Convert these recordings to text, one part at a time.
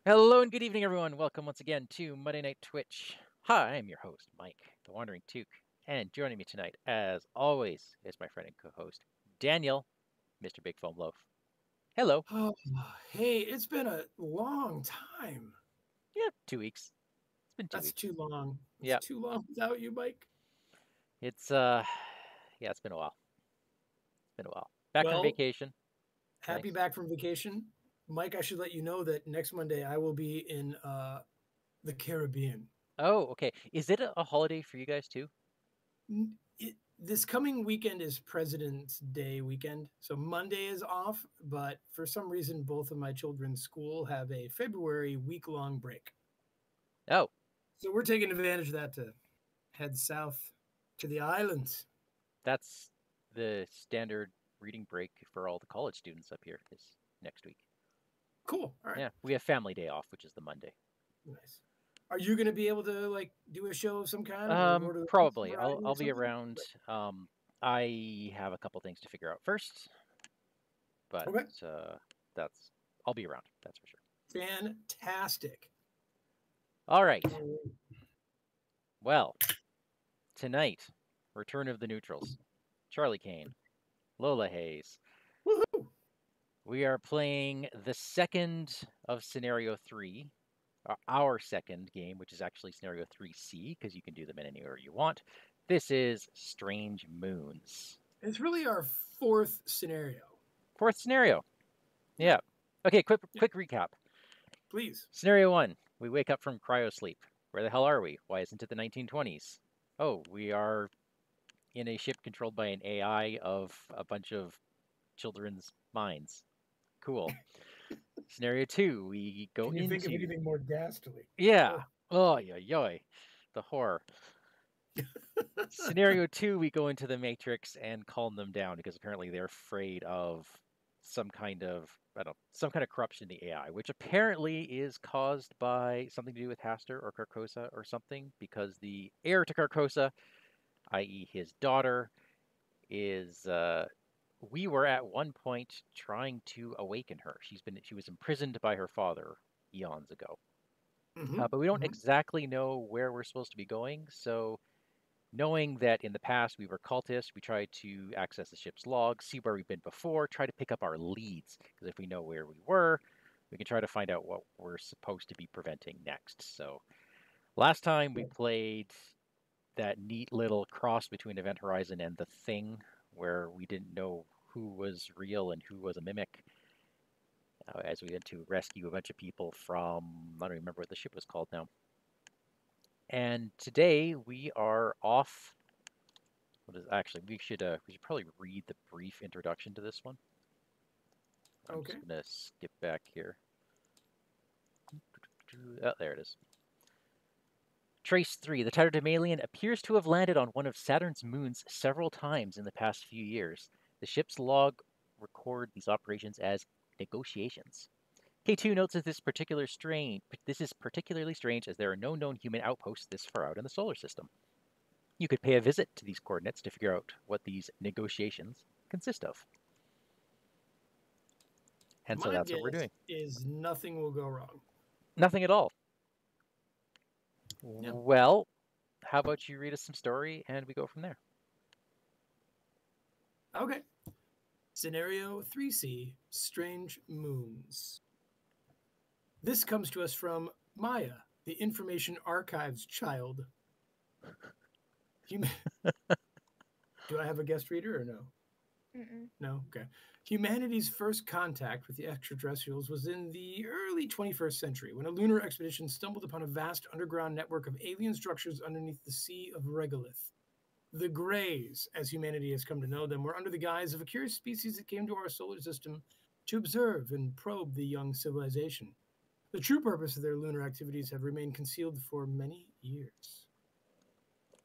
Hello and good evening, everyone. Welcome once again to Monday Night Twitch. Hi, I'm your host, Mike, the WanderingTook, and joining me tonight, as always, is my friend and co-host, Daniel, Mr. BigFomLof. Hello. Oh, hey, it's been a long time. Yeah, 2 weeks. It's been two That's weeks. too long. It's Yeah, too long without you, Mike. it's yeah, it's been a while. It's been a while. Back from Well, vacation. happy Nice. back from vacation. Mike, I should let you know that next Monday I will be in the Caribbean. Oh, okay. Is it a holiday for you guys too? This coming weekend is President's Day weekend. So Monday is off, but for some reason, both of my children's school have a February week-long break. Oh, So we're taking advantage of that to head south to the islands. that's the standard reading break for all the college students up here is next week. Cool. All right. Yeah, we have family day off, which is the Monday. Nice. Are you going to be able to like do a show of some kind or Lord of the Rings Probably. variety I'll or be something? around. I have a couple things to figure out first, but Okay. that's I'll be around. That's for sure. Fantastic. All right. All Well, tonight, Return of the Neutrals. Charlie Kane, Lola Hayes. right. Woohoo! We are playing the second of Scenario 3, our second game, which is actually Scenario 3C, because you can do them in any order you want. This is Strange Moons. It's really our fourth scenario. Fourth scenario. Yeah. Yeah. Okay, quick Yeah. recap. Please. Scenario 1, we wake up from cryosleep. Where the hell are we? Why isn't it the 1920s? Oh, we are in a ship controlled by an AI of a bunch of children's minds. Cool. Scenario 2, we go Can you think of into. anything more ghastly? Yeah. Oh. Oh, yeah. The horror. Scenario 2, we go into the Matrix and calm them down because apparently they're afraid of some kind of, I don't know, some kind of corruption in the AI, which apparently is caused by something to do with Haster or Carcosa or something, because the heir to Carcosa, i.e., his daughter, is. We were at one point trying to awaken her. She was imprisoned by her father eons ago, Mm-hmm. but we don't Mm-hmm. exactly know where we're supposed to be going. So knowing that in the past we were cultists, we tried to access the ship's logs, see where we've been before, try to pick up our leads. Because if we know where we were, we can try to find out what we're supposed to be preventing next. So last time we played that neat little cross between Event Horizon and The Thing, where we didn't know who was real and who was a mimic. As we had to rescue a bunch of people from, I don't remember what the ship was called now. And today we are off. What is actually? We should probably read the brief introduction to this one. I'm just Okay. gonna skip back here. Oh, there it is. Trace 3. The Tatterdemalion appears to have landed on one of Saturn's moons several times in the past few years. The ship's log record these operations as negotiations. K2 notes that this is particularly strange as there are no known human outposts this far out in the solar system. You could pay a visit to these coordinates to figure out what these negotiations consist of. And so My that's what we're guess doing. is nothing will go wrong. Nothing at all. Yeah. Well, how about you read us some story and we go from there? Okay. Scenario 3C, Strange Moons. This comes to us from Maya, the Information Archives child. Do I have a guest reader or no? Mm-mm. No? Okay. Humanity's first contact with the extraterrestrials was in the early 21st century when a lunar expedition stumbled upon a vast underground network of alien structures underneath the Sea of Regolith. The Greys, as humanity has come to know them, were under the guise of a curious species that came to our solar system to observe and probe the young civilization. The true purpose of their lunar activities have remained concealed for many years.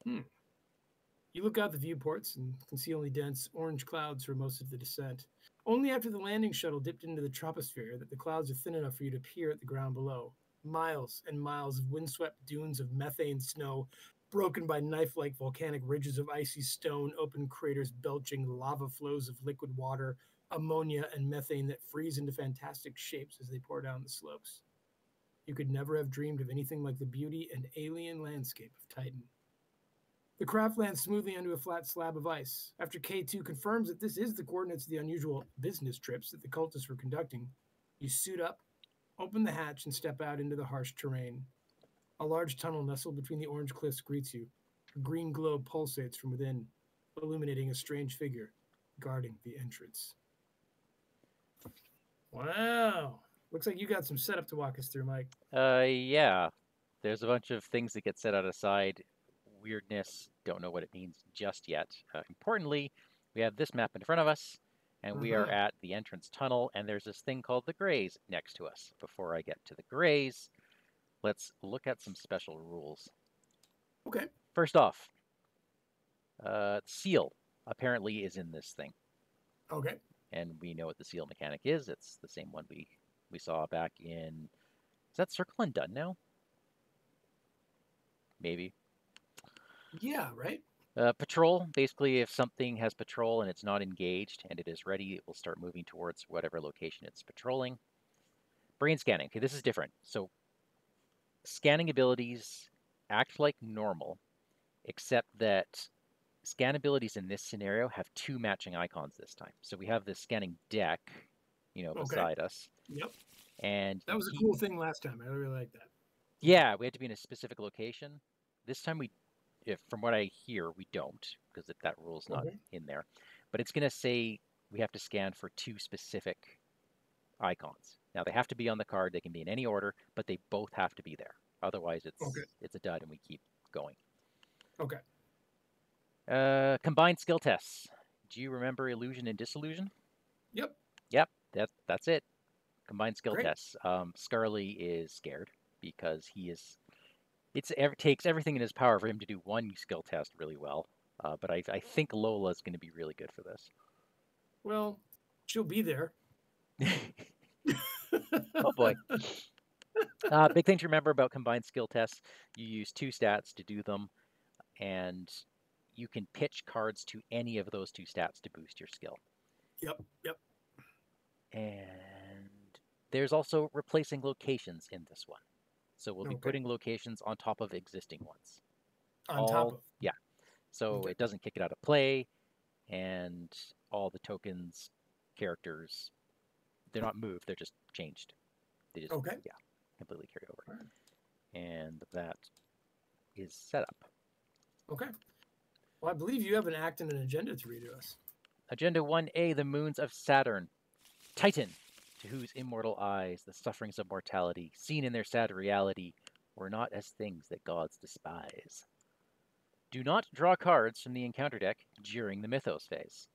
You look out the viewports and can see only dense orange clouds for most of the descent. Only after the landing shuttle dipped into the troposphere that the clouds are thin enough for you to peer at the ground below. Miles and miles of windswept dunes of methane snow, broken by knife-like volcanic ridges of icy stone, open craters belching lava flows of liquid water, ammonia, and methane that freeze into fantastic shapes as they pour down the slopes. You could never have dreamed of anything like the beauty and alien landscape of Titan. The craft lands smoothly onto a flat slab of ice. After K2 confirms that this is the coordinates of the unusual business trips that the cultists were conducting, you suit up, open the hatch, and step out into the harsh terrain. A large tunnel nestled between the orange cliffs greets you. A green globe pulsates from within, illuminating a strange figure guarding the entrance. Wow. Looks like you got some setup to walk us through, Mike. Yeah. There's a bunch of things that get set out aside. Weirdness, don't know what it means just yet. Importantly, we have this map in front of us, and we are at the entrance tunnel, and there's this thing called the Grays next to us. Before I get to the Grays, let's look at some special rules. Okay. First off, seal apparently is in this thing. Okay. And we know what the seal mechanic is. It's the same one we saw back in... Is that Circle and Done now? Maybe. Yeah, right? Patrol, basically if something has patrol and it's not engaged and it is ready, it will start moving towards whatever location it's patrolling. Brain scanning. Okay, this is different. So scanning abilities act like normal, except that scan abilities in this scenario have two matching icons this time. So we have this scanning deck, beside us. Yep. And that was a cool thing last time. I really like that. Yeah, we had to be in a specific location. This time from what I hear, we don't, because that rule's not in there. But it's going to say we have to scan for two specific icons. Now, they have to be on the card. They can be in any order, but they both have to be there. Otherwise, it's a dud, and we keep going. Okay. Combined skill tests. Do you remember illusion and disillusion? Yep. Yep, that's it. Combined skill tests. Scarly is scared because it takes everything in his power for him to do one skill test really well. But I think Lola is going to be really good for this. Well, she'll be there. Oh, boy. Big thing to remember about combined skill tests, you use two stats to do them, and you can pitch cards to any of those two stats to boost your skill. Yep. And there's also replacing locations in this one. So we'll be putting locations on top of existing ones. Top of? Yeah. So it doesn't kick it out of play, and all the tokens, characters, they're not moved, they're just changed. They just, completely carry over. Right. And that is set up. Okay. Well, I believe you have an act and an agenda to read to us. Agenda 1A, the moons of Saturn. Titan, to whose immortal eyes the sufferings of mortality, seen in their sad reality, were not as things that gods despise. Do not draw cards from the encounter deck during the Mythos phase.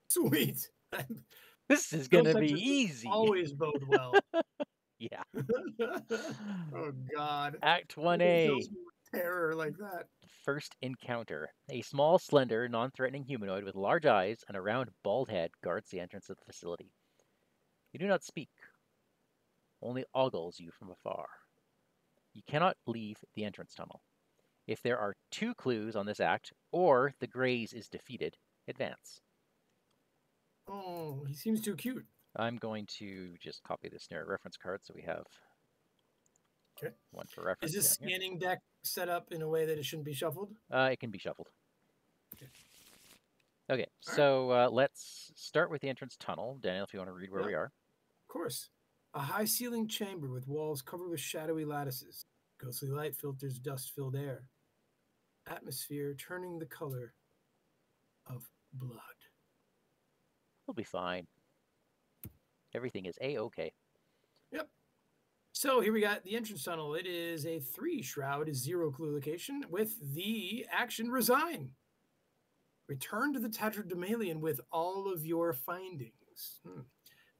Sweet. This is going to be easy. Always bode well. Yeah. Oh, God. Act 1A. Terror like that. First encounter. A small, slender, non-threatening humanoid with large eyes and a round, bald head guards the entrance of the facility. You do not speak, only ogles you from afar. You cannot leave the entrance tunnel. If there are two clues on this act, or the Grays is defeated, advance. Oh, he seems too cute. I'm going to just copy this scenario reference card so we have one for reference. Is this scanning deck set up in a way that it shouldn't be shuffled? It can be shuffled. Okay, so let's start with the entrance tunnel. Daniel, if you want to read where we are. Of course. A high-ceilinged chamber with walls covered with shadowy lattices. Ghostly light filters dust-filled air. Atmosphere turning the color of blood. We'll be fine. Everything is A-okay. Yep. So here we got the entrance tunnel. It is a 3-shroud, 0-clue location with the action resign. Return to the Tatterdemalion with all of your findings.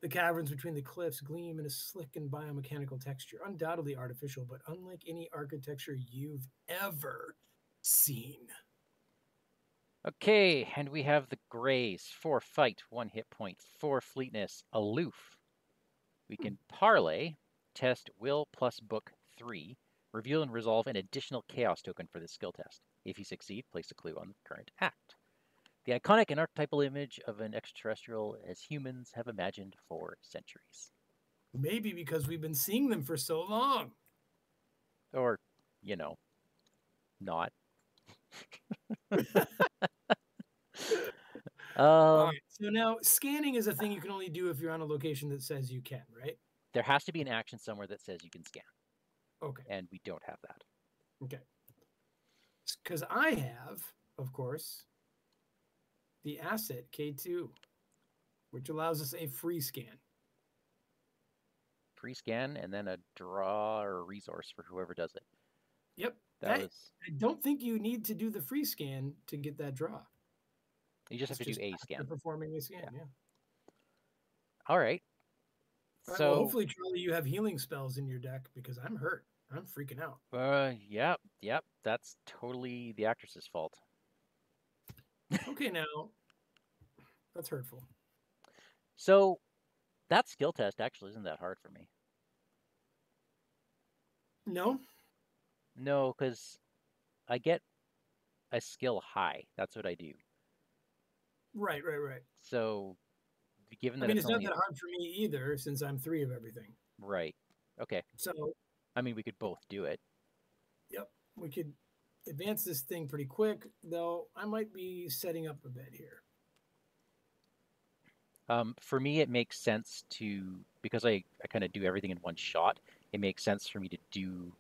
The caverns between the cliffs gleam in a slick and biomechanical texture, undoubtedly artificial, but unlike any architecture you've ever seen. Okay, and we have the Grays. 4 fight, 1 hit point, 4 fleetness, aloof. We can parlay, test will plus book 3, reveal and resolve an additional chaos token for this skill test. If you succeed, place a clue on the current act. The iconic and archetypal image of an extraterrestrial as humans have imagined for centuries. Maybe because we've been seeing them for so long. Or, you know, not. All Um, right. So now scanning is a thing you can only do if you're on a location that says you can, right? there has to be an action somewhere that says you can scan, Okay. and we don't have that. Okay. Because I have, of course, the asset K2, which allows us a free scan. Free scan and then a draw or a resource for whoever does it. Yep. That was. I don't think you need to do the free scan to get that draw. You just It's have to do just a after scan. performing a scan. Yeah. All right. All right. Well, So, hopefully, Charlie, you have healing spells in your deck because I'm hurt. I'm freaking out. yep. That's totally the actress's fault. Okay, now that's hurtful. So, that skill test actually isn't that hard for me. No. No, because I get a skill high. That's what I do. Right. Right. Right. So, given I that mean, it's it's not only that hard for me either, since I'm 3 of everything. right. Okay. So, I mean, we could both do it. yep, we could advance this thing pretty quick, though I might be setting up a bit here. For me, it makes sense to, because I kind of do everything in one shot, it makes sense for me to do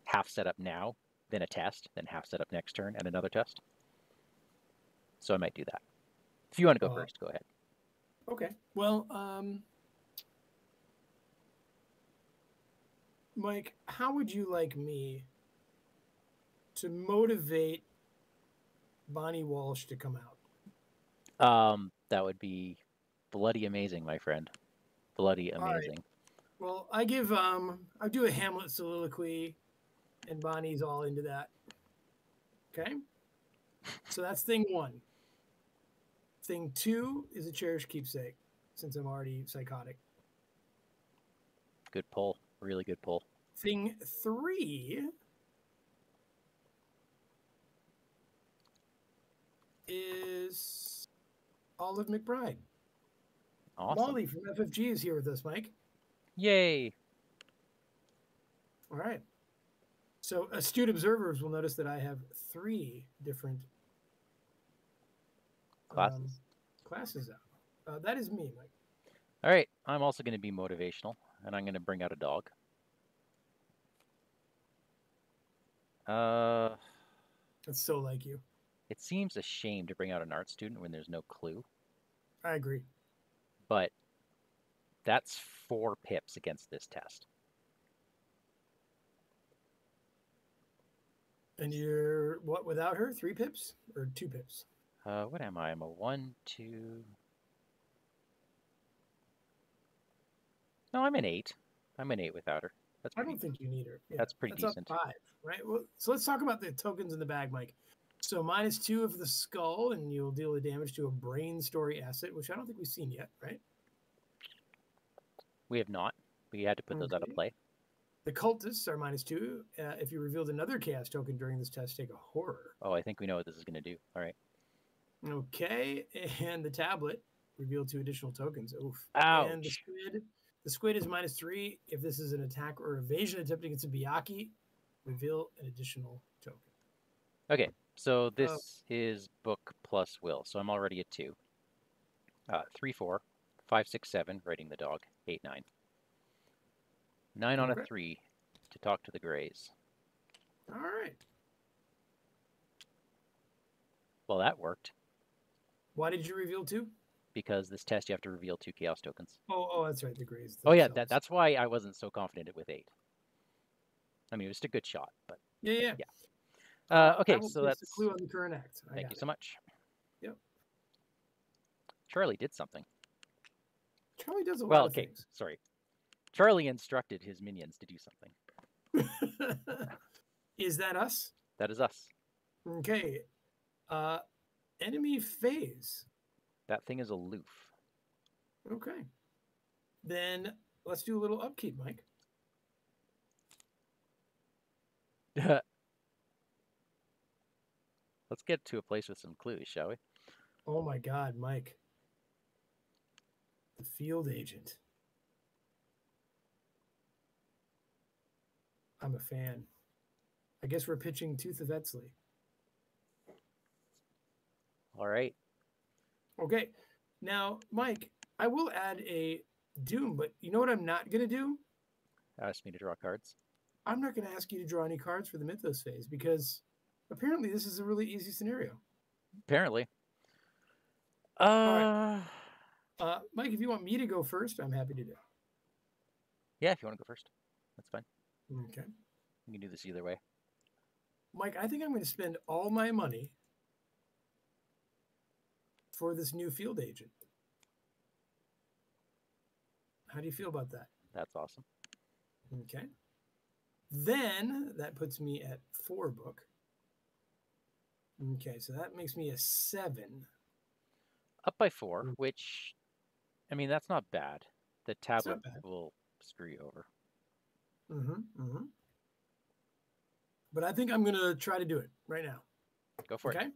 half setup now, then a test, then half setup next turn, and another test. So I might do that. If you want to go first, go ahead. Okay. Well, Mike, how would you like me to motivate Bonnie Walsh to come out? That would be bloody amazing, my friend. Bloody All right. amazing. Well, I do a Hamlet soliloquy, and Bonnie's all into that. Okay. So that's thing one. Thing two is a cherished keepsake, since I'm already psychotic. Good pull. Really good pull. Thing three is Olive McBride. Awesome. Molly from FFG is here with us, Mike. Yay. All right. So astute observers will notice that I have 3 different Classes. classes out. That is me, Mike. All right. I'm also going to be motivational, and I'm going to bring out a dog. That's so like you. It seems a shame to bring out an art student when there's no clue, I agree. but that's 4 pips against this test. And you're what without her? 3 pips or 2 pips? What am I? I'm a 1, 2. No, I'm an 8. I'm an 8 without her. I don't think you need her. Yeah, That's pretty that's decent. up 5, right? Well, so let's talk about the tokens in the bag, Mike. So -2 of the skull, and you'll deal the damage to a brain story asset, which I don't think we've seen yet, right? We have not. We had to put those out of play. The cultists are -2. If you revealed another chaos token during this test, take a horror. Oh, I think we know what this is going to do. All right. Okay, and the tablet revealed 2 additional tokens. Oof. Ouch. And the squid is -3. If this is an attack or evasion attempt against a Byaku, reveal an additional token. Okay, so this is book plus will. So I'm already at 2. 3, 4, 5, 6, 7, writing the dog. 8, 9. 9 on a 3 to talk to the Greys. All right. Well, that worked. Why did you reveal 2? Because this test you have to reveal 2 chaos tokens. Oh, that's right. The Greys. Oh yeah, that's why I wasn't so confident with 8. I mean, it was just a good shot, but yeah. okay, so that's the clue on the current act. Thank you so much. Yep. Charlie did something. Charlie does a lot of things. Sorry. Charlie instructed his minions to do something. Is that us? That is us. Okay. Enemy phase. That thing is aloof. Okay. Then let's do a little upkeep, Mike. Let's get to a place with some clues, shall we? Oh my God, Mike. The field agent. I'm a fan. I guess we're pitching Tooth of Etzley. All right. Okay. Now, Mike, I will add a Doom, but you know what I'm not going to do? Ask me to draw cards. I'm not going to ask you to draw any cards for the Mythos phase because apparently this is a really easy scenario. Apparently. All right. Mike, if you want me to go first, I'm happy to do. Yeah, if you want to go first, that's fine. Okay. You can do this either way. Mike, I think I'm going to spend all my money for this new field agent. How do you feel about that? That's awesome. Okay. Then that puts me at 4 book. Okay, so that makes me a 7. Up by 4, which, I mean, that's not bad. The tablet bad. will screw you over. But I think I'm going to try to do it right now. Go for it.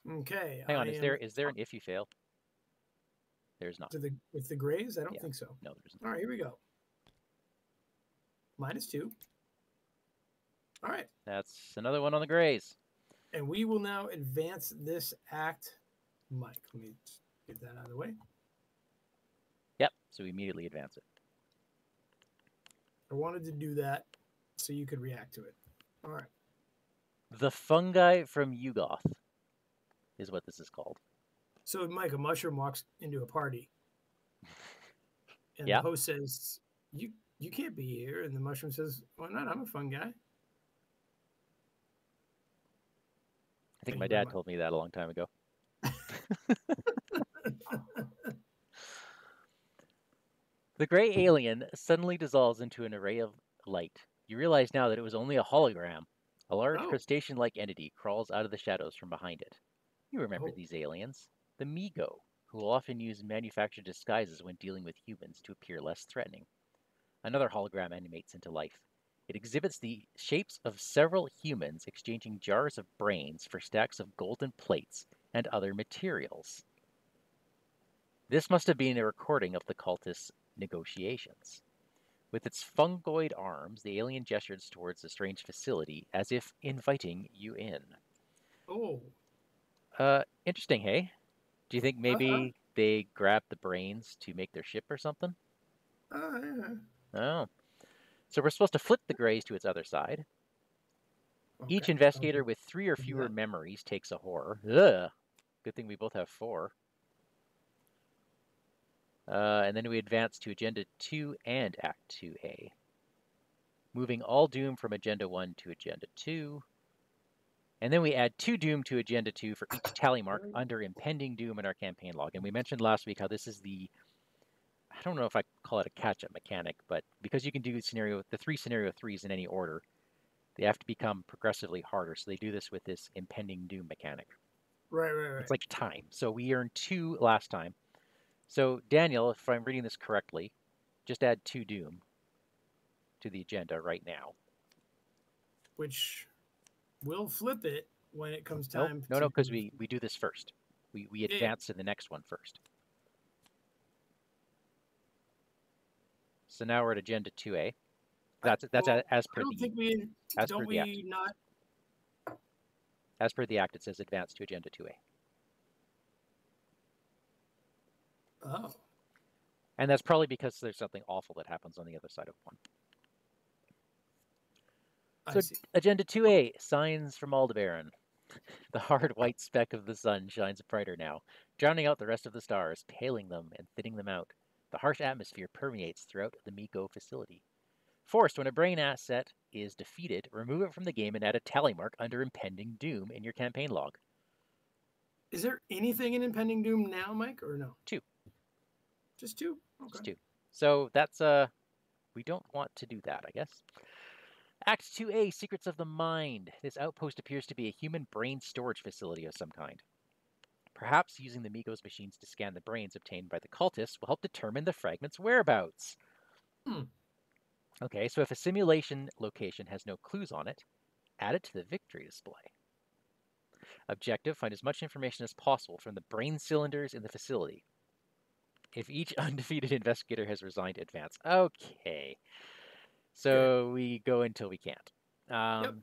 Okay. Hang on, is there an if you fail? There's not. With the grays? I don't think so. No, there isn't. All right, here we go. -2. All right. That's another one on the grays. And we will now advance this act. Mike, let me get that out of the way. Yep, so we immediately advance it. I wanted to do that so you could react to it. All right. The fungi from Yugoth is what this is called. So, Mike, a mushroom walks into a party. And the host says, you can't be here. And the mushroom says, why not? I'm a fun guy. I think my dad told me that a long time ago. The gray alien suddenly dissolves into an array of light. You realize now that it was only a hologram. A large crustacean-like entity crawls out of the shadows from behind it. You remember these aliens. The Migo, who will often use manufactured disguises when dealing with humans to appear less threatening. Another hologram animates into life. It exhibits the shapes of several humans exchanging jars of brains for stacks of golden plates and other materials. This must have been a recording of the cultists' negotiations. With its fungoid arms, the alien gestures towards the strange facility as if inviting you in. Oh. Interesting, hey? Do you think maybe they grabbed the brains to make their ship or something? Yeah. Oh. So we're supposed to flip the grays to its other side. Okay. Each investigator with 3 or fewer memories takes a horror. Ugh. Good thing we both have 4. And then we advance to Agenda 2 and Act 2A. Moving all Doom from Agenda 1 to Agenda 2. And then we add 2 Doom to Agenda 2 for each tally mark under Impending Doom in our campaign log. And we mentioned last week how this is I don't know if I call it a catch-up mechanic, but because you can do the 3 scenario 3s in any order, they have to become progressively harder. So they do this with this Impending Doom mechanic. Right. It's like time. So we earned 2 last time. So Daniel, if I'm reading this correctly, just add 2 Doom to the agenda right now. Which will flip it when it comes time. No, because we do this first. We advance to the next one first. So now we're at Agenda 2A. That's as per the As per the act, it says advance to Agenda 2A. Oh. And that's probably because there's something awful that happens on the other side of 1. So Agenda 2A, signs from Aldebaran. The hard white speck of the sun shines brighter now, drowning out the rest of the stars, paling them and thinning them out. The harsh atmosphere permeates throughout the Miko facility. Forced, when a brain asset is defeated, remove it from the game and add a tally mark under Impending Doom in your campaign log. Is there anything in Impending Doom now, Mike, or no? 2. Just 2? Okay. Just 2. So that's, we don't want to do that, I guess. Act 2A, Secrets of the Mind. This outpost appears to be a human brain storage facility of some kind. Perhaps using the Migos machines to scan the brains obtained by the cultists will help determine the fragment's whereabouts. Okay, so if a simulation location has no clues on it, add it to the victory display. Objective, find as much information as possible from the brain cylinders in the facility. If each undefeated investigator has resigned, advance. Okay. Good. So we go until we can't. Yep.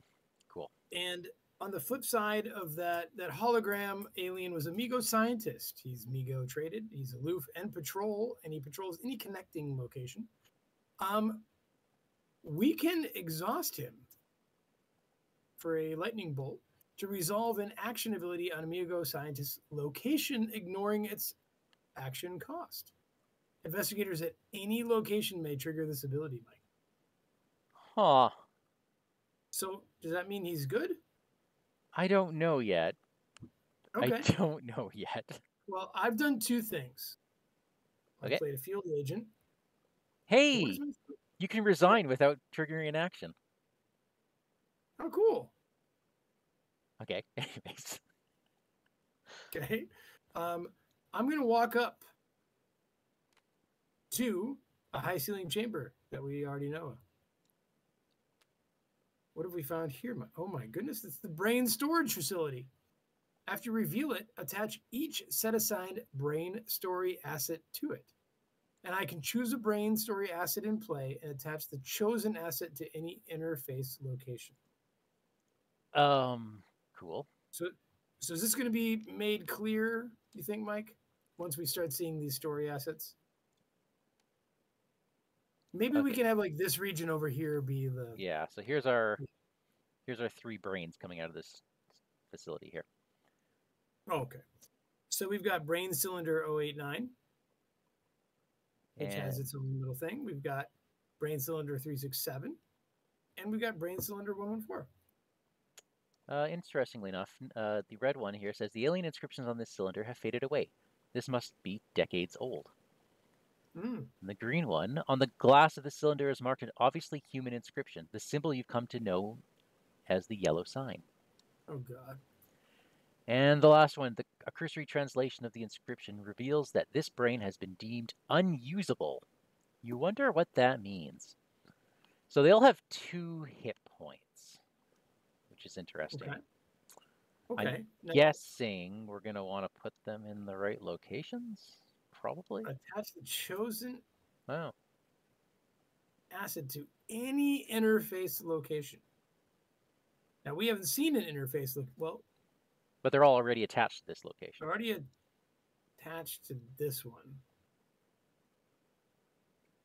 Cool. And on the flip side of that hologram alien was a Migo scientist. He's Migo traded. He's aloof and he patrols any connecting location. We can exhaust him for a lightning bolt to resolve an action ability on a Migo scientist's location, ignoring its action cost. Investigators at any location may trigger this ability, Mike. Huh. So does that mean he's good? I don't know yet. Okay. I don't know yet. Well, I've done two things. I Okay. played a field agent. Hey, you can resign without triggering an action. Oh, cool. Okay. Anyways. Okay. I'm going to walk up to a high ceiling chamber that we already know of. What have we found here? Oh my goodness, it's the brain storage facility. After you reveal it, attach each set assigned brain story asset to it. And I can choose a brain story asset in play and attach the chosen asset to any interface location. Cool. So is this going to be made clear, you think, Mike, once we start seeing these story assets? Maybe we can have like this region over here be the... Yeah, so here's our 3 brains coming out of this facility here. Okay. So we've got brain cylinder 089, which has its own little thing. We've got brain cylinder 367, and we've got brain cylinder 114. Interestingly enough, the red one here says the alien inscriptions on this cylinder have faded away. This must be decades old. And the green one, on the glass of the cylinder is marked an obviously human inscription, the symbol you've come to know as the yellow sign. Oh, God. And the last one, a cursory translation of the inscription reveals that this brain has been deemed unusable. You wonder what that means. So they all have 2 hit points, which is interesting. Okay. I'm guessing we're going to want to put them in the right locations, probably. Attach the chosen Oh. asset to any interface location. Now, we haven't seen an interface look. Well, but they're all already attached to this location. Already attached to this one.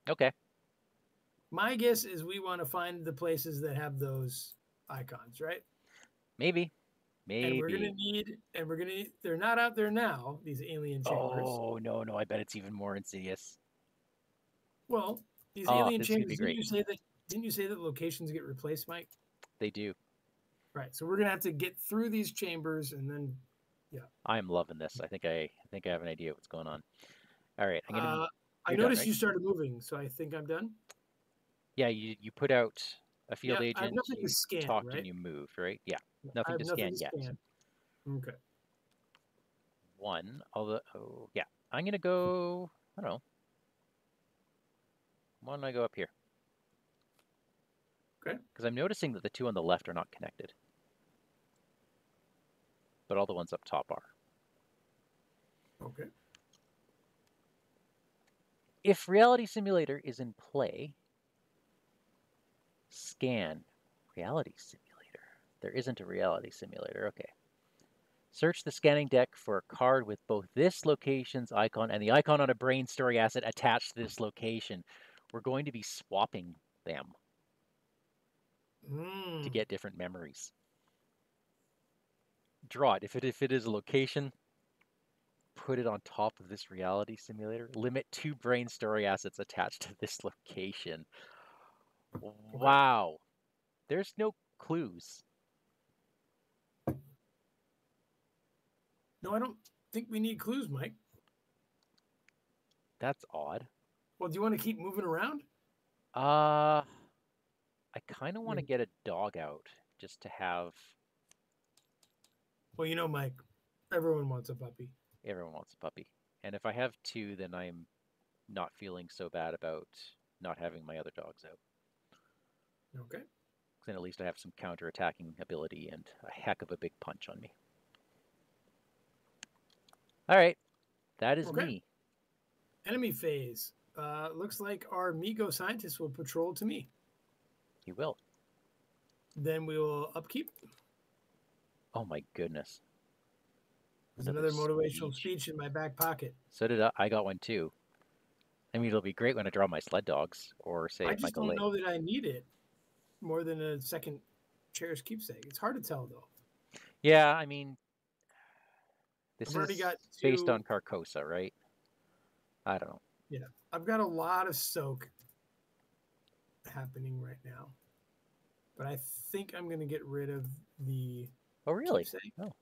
Okay. My guess is we want to find the places that have those icons, right? Maybe. And we're gonna need, they're not out there now, these alien chambers. Oh, no, I bet it's even more insidious. Well, these alien chambers, didn't you say that locations get replaced, Mike? They do. Right. So we're gonna have to get through these chambers and then, yeah. I'm loving this. I think I have an idea what's going on. All right, I'm gonna. I noticed you started moving, so I think I'm done. Yeah, you put out a field agent. I have nothing to scan, talked right? and you moved, right? Yeah, nothing to scan yet. Okay. 1, although yeah, I'm gonna go. I don't know. Why don't I go up here? Okay. Because I'm noticing that the 2 on the left are not connected, but all the ones up top are. Okay. If Reality Simulator is in play, scan Reality Simulator. There isn't a Reality Simulator. Okay. Search the scanning deck for a card with both this location's icon and the icon on a brain story asset attached to this location. We're going to be swapping them to get different memories. Draw it. If it is a location, put it on top of this reality simulator. Limit 2 brain story assets attached to this location. Wow. There's no clues. No, I don't think we need clues, Mike. That's odd. Well, do you want to keep moving around? I kind of want to get a dog out just to have... Well, you know, Mike, everyone wants a puppy. Everyone wants a puppy. And if I have 2, then I'm not feeling so bad about not having my other dogs out. Okay. Then at least I have some counter-attacking ability and a heck of a big punch on me. All right. That is me. Enemy phase. Looks like our Migo scientist will patrol to me. He will. Then we will upkeep. Oh my goodness. There's another motivational speech in my back pocket. So did I got one too. I mean, it'll be great when I draw my sled dogs, or say I if just Michael don't know that I need it more than a second cherished keepsake. It's hard to tell, though. Yeah, I mean, this I've already is got based 2. on Carcosa, right? I don't know. Yeah, I've got a lot of soak happening right now, but I think I'm going to get rid of the Oh, really? keepsake. No.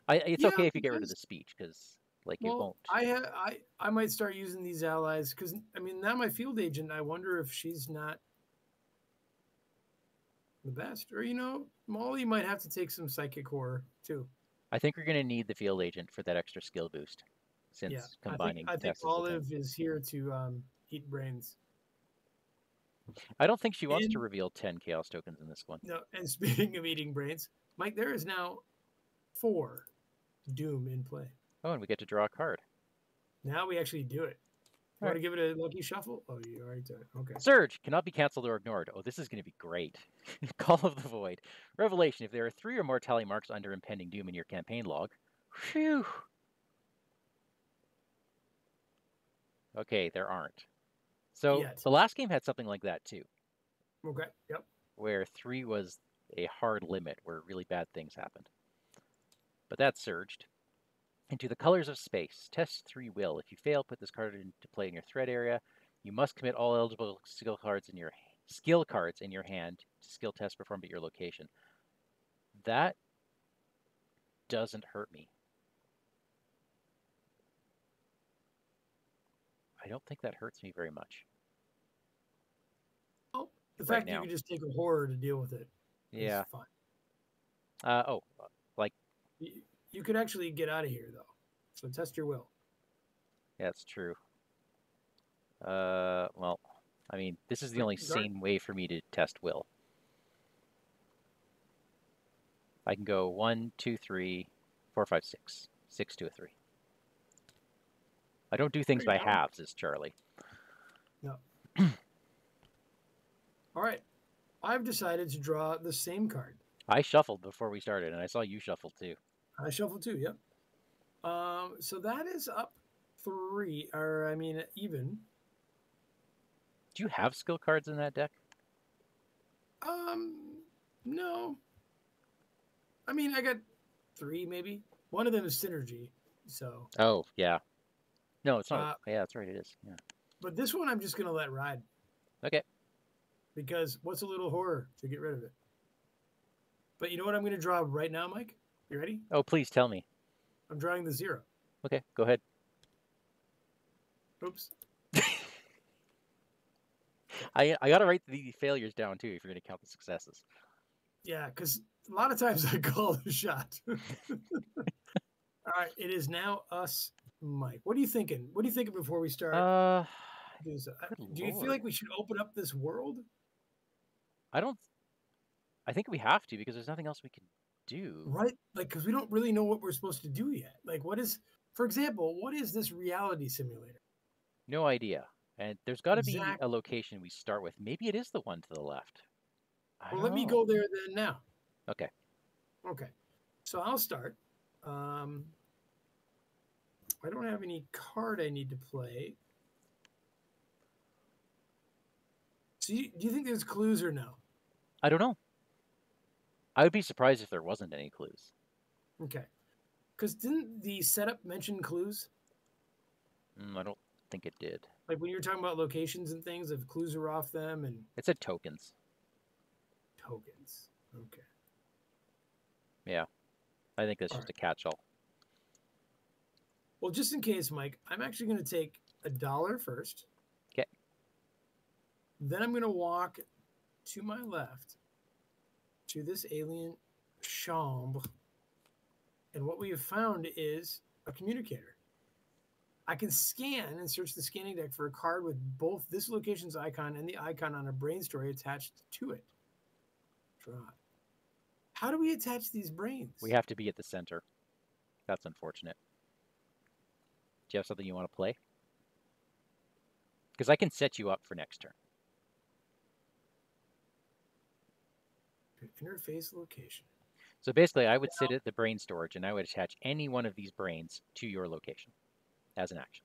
It's Yeah, okay if you get rid of because the speech, because like it well, won't. I might start using these allies because I mean now my field agent. I wonder if she's not the best, or Molly might have to take some psychic horror too. I think we're going to need the field agent for that extra skill boost, Yeah, since combining I think tests is the thing. Olive is here to eat brains. I don't think she wants to And reveal 10 chaos tokens in this one. no, and speaking of eating brains, Mike, there is now 4 Doom in play. Oh, and we get to draw a card. Now we actually do it. You want to give it a lucky shuffle? Oh, you already did it. Okay. Surge cannot be canceled or ignored. Oh, this is going to be great. Call of the Void. Revelation. If there are 3 or more tally marks under Impending Doom in your campaign log. Phew. Okay, there aren't. So the last game had something like that too. Okay, yep. Where 3 was a hard limit, where really bad things happened. But that surged. Into the colors of space. Test 3 will. If you fail, put this card into play in your threat area. You must commit all eligible skill cards in your hand to skill tests performed at your location. That doesn't hurt me. I don't think that hurts me very much. Oh, the fact that you can just take a horror to deal with it. Yeah. Is fine. Like you could actually get out of here though. So test your will. Yeah, it's true. Well, I mean, this is the only sane way for me to test will. I can go 1, 2, 3, 4, 5, 6. 6 to a 3. I don't do things by halves, as Charlie. No. All right. I've decided to draw the same card. I shuffled before we started, and I saw you shuffle too. I shuffled too, yep. So that is up 3, or I mean, even. Do you have skill cards in that deck? No. I mean, I got 3 maybe. One of them is synergy, so. Oh, yeah. No, it's not. Yeah, that's right, it is. Yeah. But this one I'm just going to let ride. Okay. Because what's a little horror to get rid of it? But you know what I'm going to draw right now, Mike? You ready? Oh, please tell me. I'm drawing the 0. Okay, go ahead. Oops. I got to write the failures down, too, if you're going to count the successes. Yeah, because a lot of times I call the shot. All right, it is now us, Mike. What are you thinking? What are you thinking before we start? Do you feel like we should open up this world? I think we have to, because there's nothing else we can do. Right? Like, because we don't really know what we're supposed to do yet. Like, for example, what is this reality simulator? No idea. And there's got to be a location we start with. Maybe it is the one to the left. Well, let me go there then now. Okay. Okay. So I'll start. I don't have any card I need to play. So do you think there's clues or no? I don't know. I would be surprised if there wasn't any clues. Okay. Because didn't the setup mention clues? I don't think it did. Like when you were talking about locations and things, if clues are off them and... It said tokens. Tokens. Okay. Yeah. I think that's just a catch-all. Well, just in case, Mike, I'm actually going to take $1 first. Okay. Then I'm going to walk to my left to this alien chambre. And what we have found is a communicator. I can scan and search the scanning deck for a card with both this location's icon and the icon on a brain story attached to it. Draw. How do we attach these brains? We have to be at the center. That's unfortunate. Do you have something you want to play? Because I can set you up for next turn. Interface location. So basically, I would sit at the brain storage, and I would attach any one of these brains to your location as an action.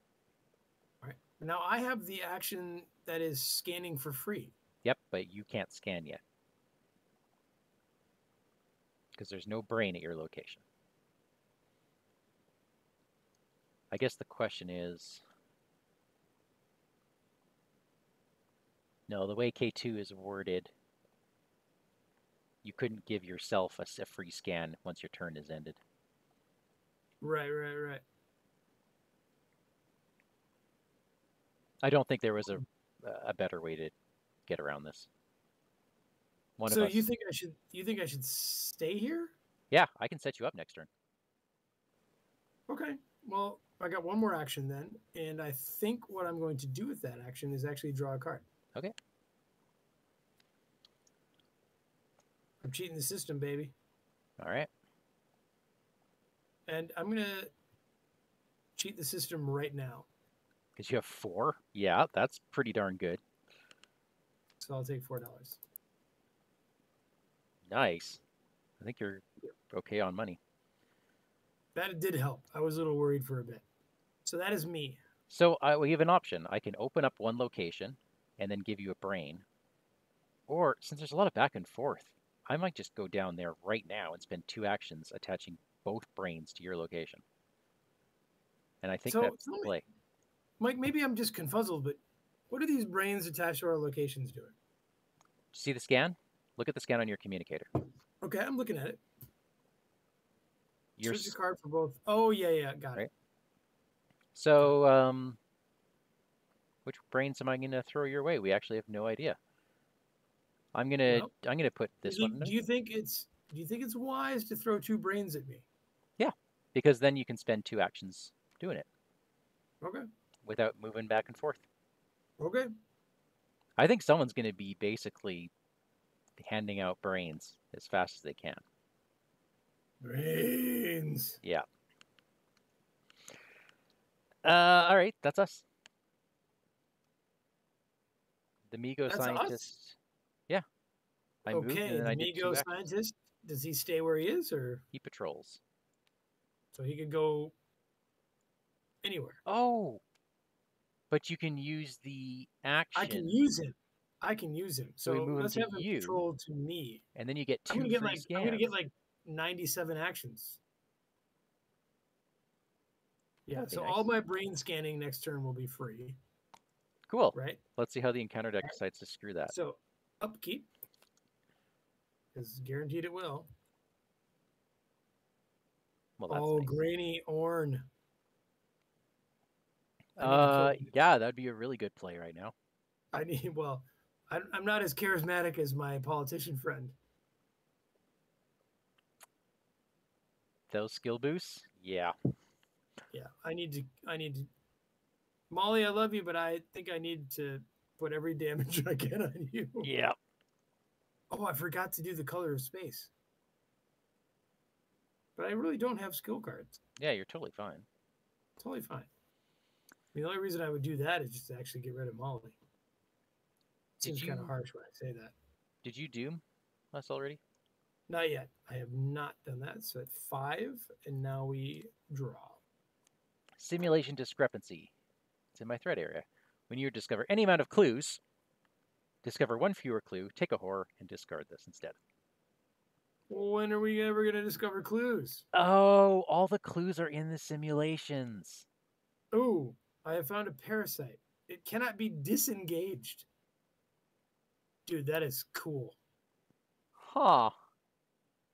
All right. Now I have the action that is scanning for free. Yep, but you can't scan yet because there's no brain at your location. I guess the question is, no, the way K2 is worded, you couldn't give yourself a free scan once your turn is ended. Right. I don't think there was a better way to get around this. One of So us. you think I should stay here? Yeah, I can set you up next turn. Okay. Well, I got one more action then, and I think what I'm going to do with that action is actually draw a card. Okay. I'm cheating the system, baby. All right. And I'm going to cheat the system right now. Because you have 4? Yeah, that's pretty darn good. So I'll take $4. Nice. I think you're okay on money. That did help. I was a little worried for a bit. So that is me. So we have an option. I can open up one location and then give you a brain. Or, since there's a lot of back and forth, I might just go down there right now and spend 2 actions attaching both brains to your location. And I think that's the play. Mike, maybe I'm just confuzzled, but what are these brains attached to our locations doing? See the scan? Look at the scan on your communicator. Okay, I'm looking at it. Search a card for both. Oh, yeah, got it. So, which brains am I going to throw your way? We actually have no idea. I'm gonna put this one. Do you think it's wise to throw 2 brains at me? Yeah, because then you can spend 2 actions doing it. Okay. Without moving back and forth. Okay. I think someone's going to be basically handing out brains as fast as they can. Brains. Yeah. All right, that's us. The Migo scientist. Us? Yeah. I moved and then I did 2 Migo scientist. Does he stay where he is, or he patrols? So he could go anywhere. Oh, but you can use the action. I can use him. So we move let's him have to him you, patrol to me. and then you get 2 free scans. I'm gonna get like 97 actions. Yeah, so nice. All my brain scanning next turn will be free. Cool. Right? Let's see how the encounter deck decides to screw that. So upkeep is guaranteed it will. Well, that's nice. Grainy Orn. Yeah, that'd be a really good play right now. I'm not as charismatic as my politician friend. Those skill boosts? Yeah. Yeah, I need to. Molly, I love you, but I think I need to put every damage I can on you. Yeah. Oh, I forgot to do the color of space. But I really don't have skill cards. Yeah, you're totally fine. Totally fine. The only reason I would do that is just to actually get rid of Molly. Seems kind of harsh when I say that. Did you doom us already? Not yet. I have not done that. So at 5, and now we draw. Simulation discrepancy. It's in my threat area. When you discover any amount of clues, discover 1 fewer clue, take a horror, and discard this instead. When are we ever going to discover clues? Oh, all the clues are in the simulations. Oh, I have found a parasite. It cannot be disengaged. Dude, that is cool. Huh.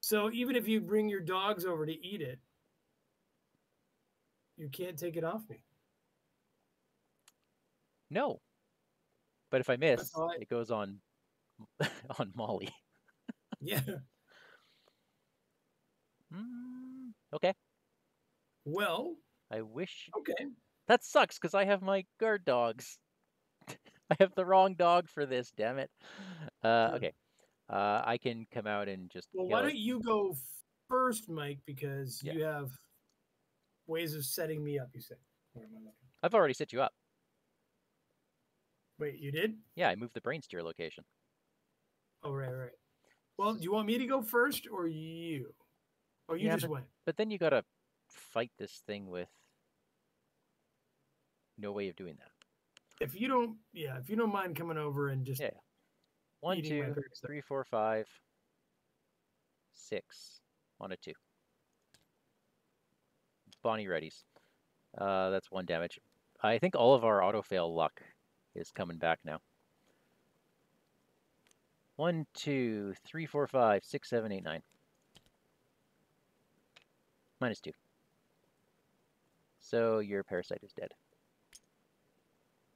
So even if you bring your dogs over to eat it, you can't take it off me. No. But if I miss, it goes on on Molly. Yeah. Okay. Well. I wish. Okay. That sucks because I have my guard dogs. I have the wrong dog for this, damn it. Okay. I can come out and just. Well, why don't you go first, Mike? Because you have ways of setting me up, you said. Where am I looking? I've already set you up. Wait, you did? Yeah, I moved the brains to your location. Oh, right. Well, Well, do you want me to go first or you? Oh, you just went. But then you gotta fight this thing with no way of doing that. If you don't mind coming over and just 1, eating my 2, parents' 3, 4, 5, 6 on a 2. Bonnie readies. That's 1 damage. I think all of our auto fail luck is coming back now. 1, 2, 3, 4, 5, 6, 7, 8, 9. -2. So your parasite is dead.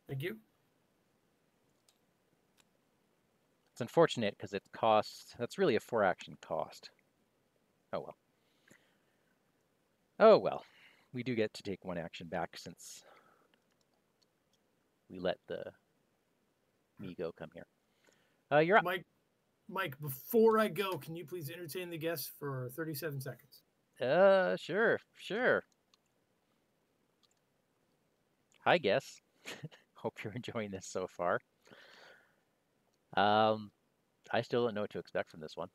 Thank you. It's unfortunate because it costs. That's really a 4-action cost. Oh well. Oh well. We do get to take 1 action back since we let the Migo come here. You're up. Mike, before I go, can you please entertain the guests for 37 seconds? Sure. Hi, guess. Hope you're enjoying this so far. I still don't know what to expect from this one.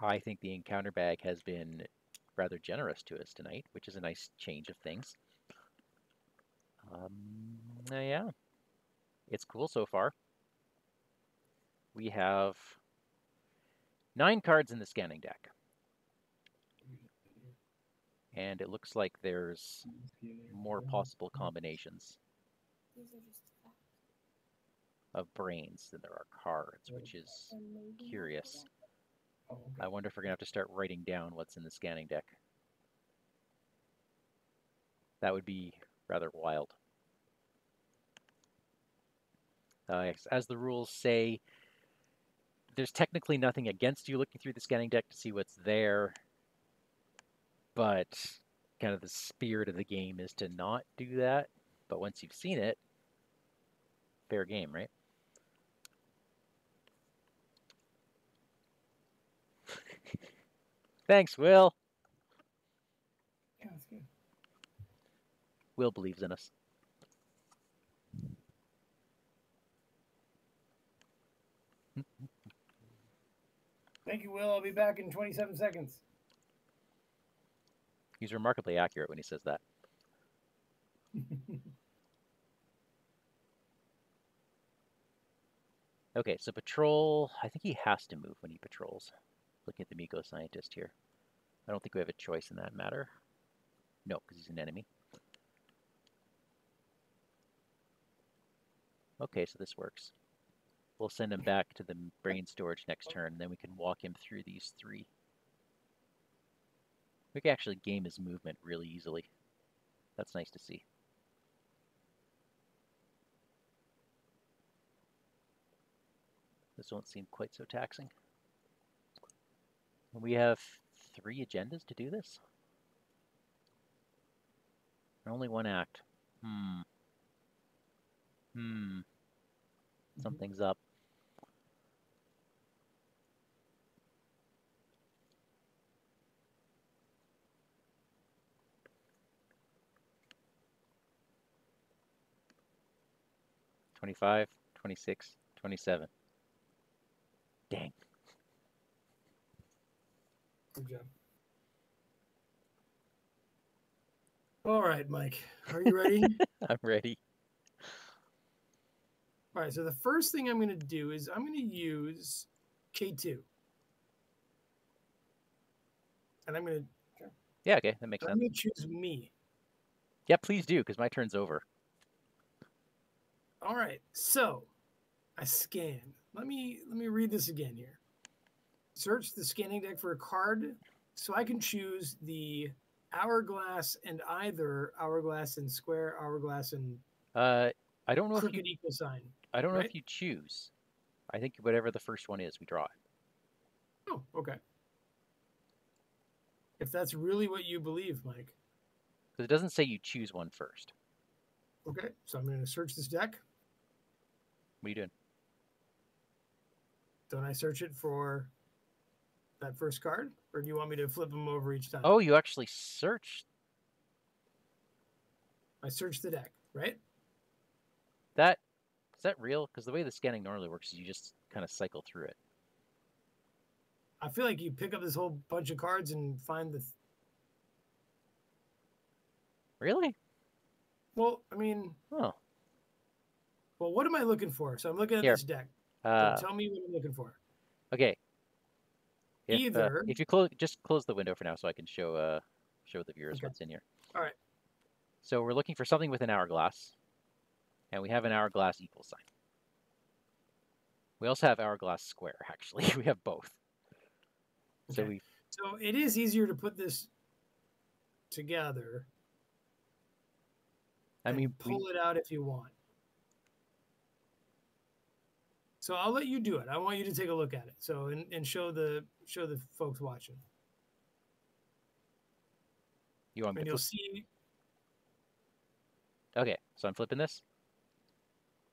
I think the encounter bag has been rather generous to us tonight, which is a nice change of things. Yeah, it's cool so far. We have 9 cards in the scanning deck. And it looks like there's more possible combinations of brains than there are cards, which is curious. I wonder if we're going to have to start writing down what's in the scanning deck. That would be rather wild. As the rules say, there's technically nothing against you looking through the scanning deck to see what's there, but kind of the spirit of the game is to not do that. But once you've seen it, fair game, right? Thanks, Will. Yeah, that's good. Will believes in us. Thank you, Will. I'll be back in 27 seconds. He's remarkably accurate when he says that. Okay, so patrol, I think he has to move when he patrols. Looking at the Miko scientist here. I don't think we have a choice in that matter. No, because he's an enemy. Okay, so this works. We'll send him back to the brain storage next turn, and then we can walk him through these 3. We can actually game his movement really easily. That's nice to see. This won't seem quite so taxing. We have 3 agendas to do this? Only 1 act. Something's up. $25, $26, $27. Dang. Good job. All right, Mike. Are you ready? I'm ready. All right, so the first thing I'm going to do is I'm going to use K2. And I'm going to... Yeah, okay, that makes sense. I'm going to choose me. Yeah, please do, because my turn's over. All right, so I scan. Let me read this again here. Search the scanning deck for a card so I can choose the hourglass and either hourglass and square, hourglass and I don't know if crooked equal sign. I don't know if you choose. I think whatever the first one is, we draw it. Oh, okay. If that's really what you believe, Mike. Because it doesn't say you choose one first. Okay, so I'm going to search this deck. What are you doing? Don't I search it for that first card? Or do you want me to flip them over each time? Oh, you actually searched. I searched the deck, right? Is that real? Because the way the scanning normally works is you just kind of cycle through it. I feel like you pick up this whole bunch of cards and find the. Really? Well, I mean, Oh, well, what am I looking for? So I'm looking at here. this deck. So Uh, tell me what I'm looking for. okay. Either. If you just close the window for now, so I can show the viewers Okay. what's in here. All right. So we're looking for something with an hourglass, and we have an hourglass equal sign. We also have hourglass square. Actually, we have both. So Okay. So it is easier to put this together. I mean, pull it out if you want. So I'll let you do it. I want you to take a look at it. So and show the folks watching. You want me and to you'll flip? see. Okay, so I'm flipping this.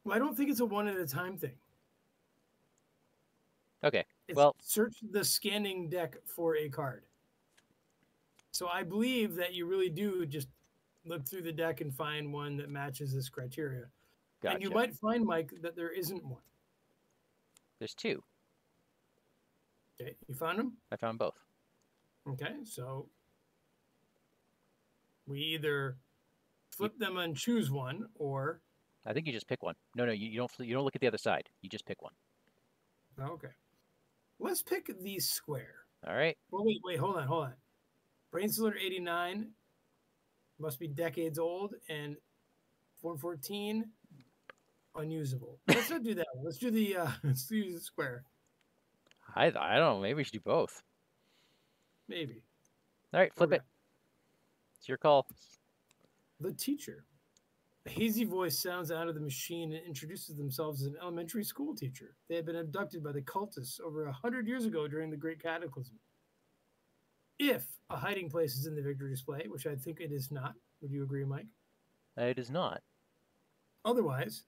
Well, I don't think it's a one at a time thing. Okay. It's Well, search the scanning deck for a card. So I believe that you really do just look through the deck and find one that matches this criteria. gotcha. And you might find, Mike, that there isn't one. There's two. Okay, you found them? I found both. Okay, so we either flip them and choose one, or I think you just pick one. No, you don't look at the other side. You just pick one. okay. Let's pick the square. All right. Well, wait, hold on. Brain Cylinder 89 must be decades old, and 414 unusable. Let's not do that one. Let's do the let's use the square. I don't know. Maybe we should do both. Maybe. All right, flip it. It's your call. The teacher. A hazy voice sounds out of the machine and introduces themselves as an elementary school teacher. They had been abducted by the cultists over 100 years ago during the Great Cataclysm. If a hiding place is in the victory display, which I think it is not, would you agree, Mike? It is not. Otherwise,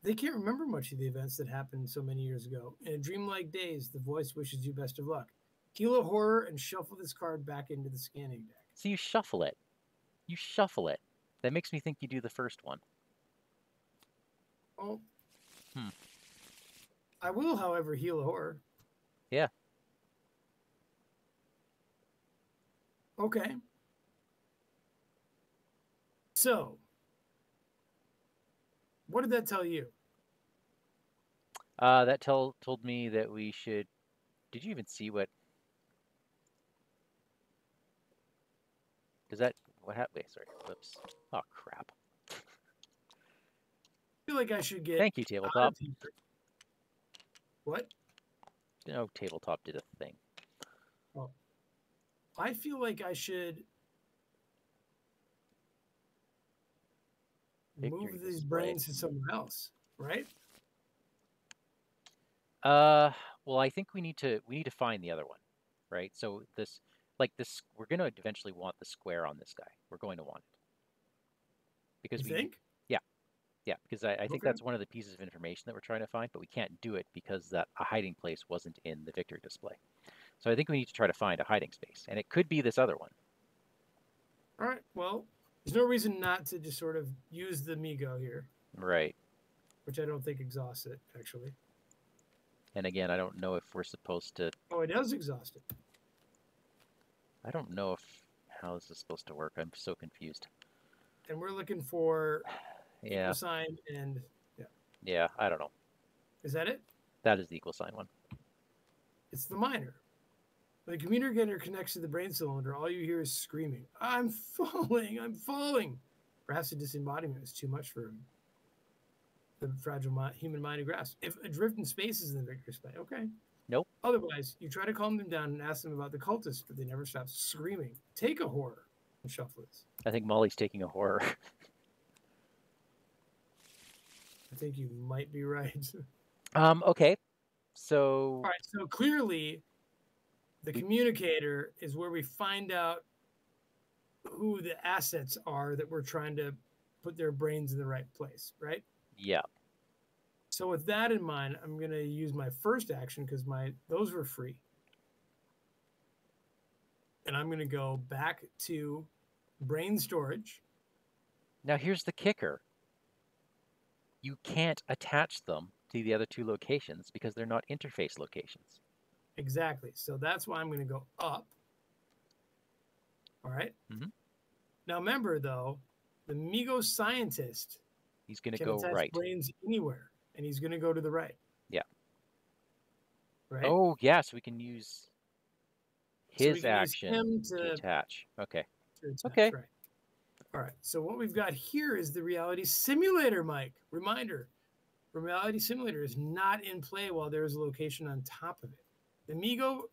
they can't remember much of the events that happened so many years ago. In a dreamlike daze, the voice wishes you best of luck. Heal a horror and shuffle this card back into the scanning deck. So you shuffle it. You shuffle it. That makes me think you do the first one. Oh. I will, however, heal a horror. Yeah. Okay. So, what did that tell you? That told me that we should. Did you even see what? Does that what happened? Wait, sorry. Whoops. Oh crap. I feel like I should get. Thank you, tabletop. What? No, tabletop did a thing. Oh. I feel like I should move these brains to somewhere else, right? Well, I think we need to find the other one, right? So this, we're going to eventually want the square on this guy. We're going to want it because you think? Yeah, because I think that's one of the pieces of information that we're trying to find, but we can't do it because a hiding place wasn't in the victory display. So I think we need to try to find a hiding space, and it could be this other one. All right. Well, there's no reason not to just sort of use the Migo here. Right. Which I don't think exhausts it, actually. And again, I don't know if we're supposed to... Oh, it does exhaust it. I don't know how this is supposed to work. I'm so confused. And we're looking for equal sign and... Yeah, I don't know. Is that it? That is the equal sign one. It's the miner. When the communicator connects to the brain cylinder, all you hear is screaming, I'm falling, I'm falling. Perhaps the disembodiment is too much for him. The fragile human mind to grasp. If a drift in space is in the victory display, okay. Nope. Otherwise, you try to calm them down and ask them about the cultists, but they never stop screaming. Take a horror and shuffle this. I think Molly's taking a horror. I think you might be right. Okay. So... All right, so clearly the communicator is where we find out who the assets are that we're trying to put their brains in the right place, right? Yeah. So with that in mind, I'm going to use my first action because those were free. And I'm going to go back to brain storage. Now here's the kicker. You can't attach them to the other two locations because they're not interface locations. Exactly. So that's why I'm going to go up. All right. Mm-hmm. Now remember, though, the Migo scientist He's going to can go attach right. brains anywhere, and he's going to go to the right. Yeah. Right. Oh, yeah. So we can use So we his can use action him to to attach. Okay. attach. Okay. Right. All right. So what we've got here is the reality simulator, Mike. Reminder: reality simulator is not in play while there is a location on top of it. The Migo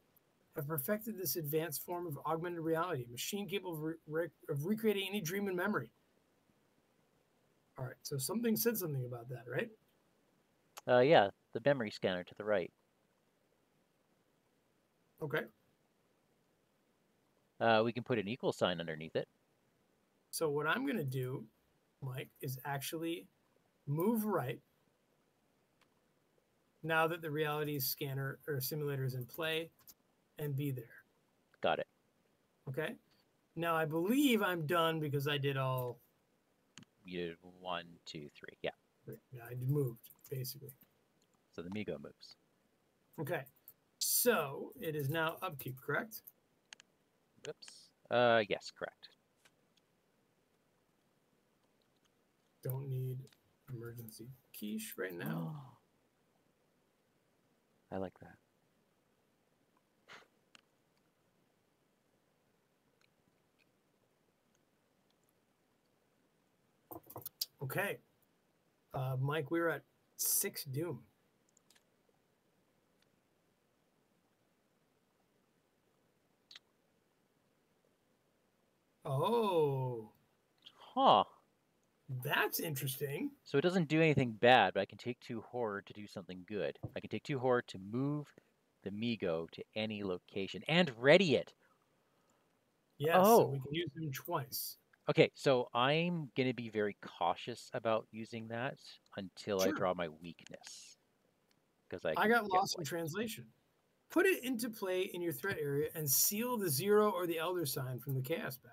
have perfected this advanced form of augmented reality, a machine capable of recreating any dream and memory. All right, so something said something about that, right? Yeah, the memory scanner to the right. Okay. We can put an equal sign underneath it. So what I'm going to do, Mike, is actually move right now that the reality scanner or simulator is in play and be there. Got it. Okay. Now I believe I'm done because I did all. You did 1, 2, 3. Yeah. Yeah, I moved basically. So the Migo moves. Okay. So it is now upkeep, correct? Whoops. Yes, correct. Don't need emergency quiche right now. I like that. Okay. Mike, we're at 6 Doom. Oh, Huh. that's interesting. So it doesn't do anything bad, but I can take 2 horror to do something good. I can take 2 horror to move the Migo to any location and ready it. Yes, so we Oh. can use them twice. Okay, so I'm going to be very cautious about using that until I Sure. draw my weakness. Because I I can got get lost in wiped. translation. Put it into play in your threat area and seal the 0 or the elder sign from the chaos bag.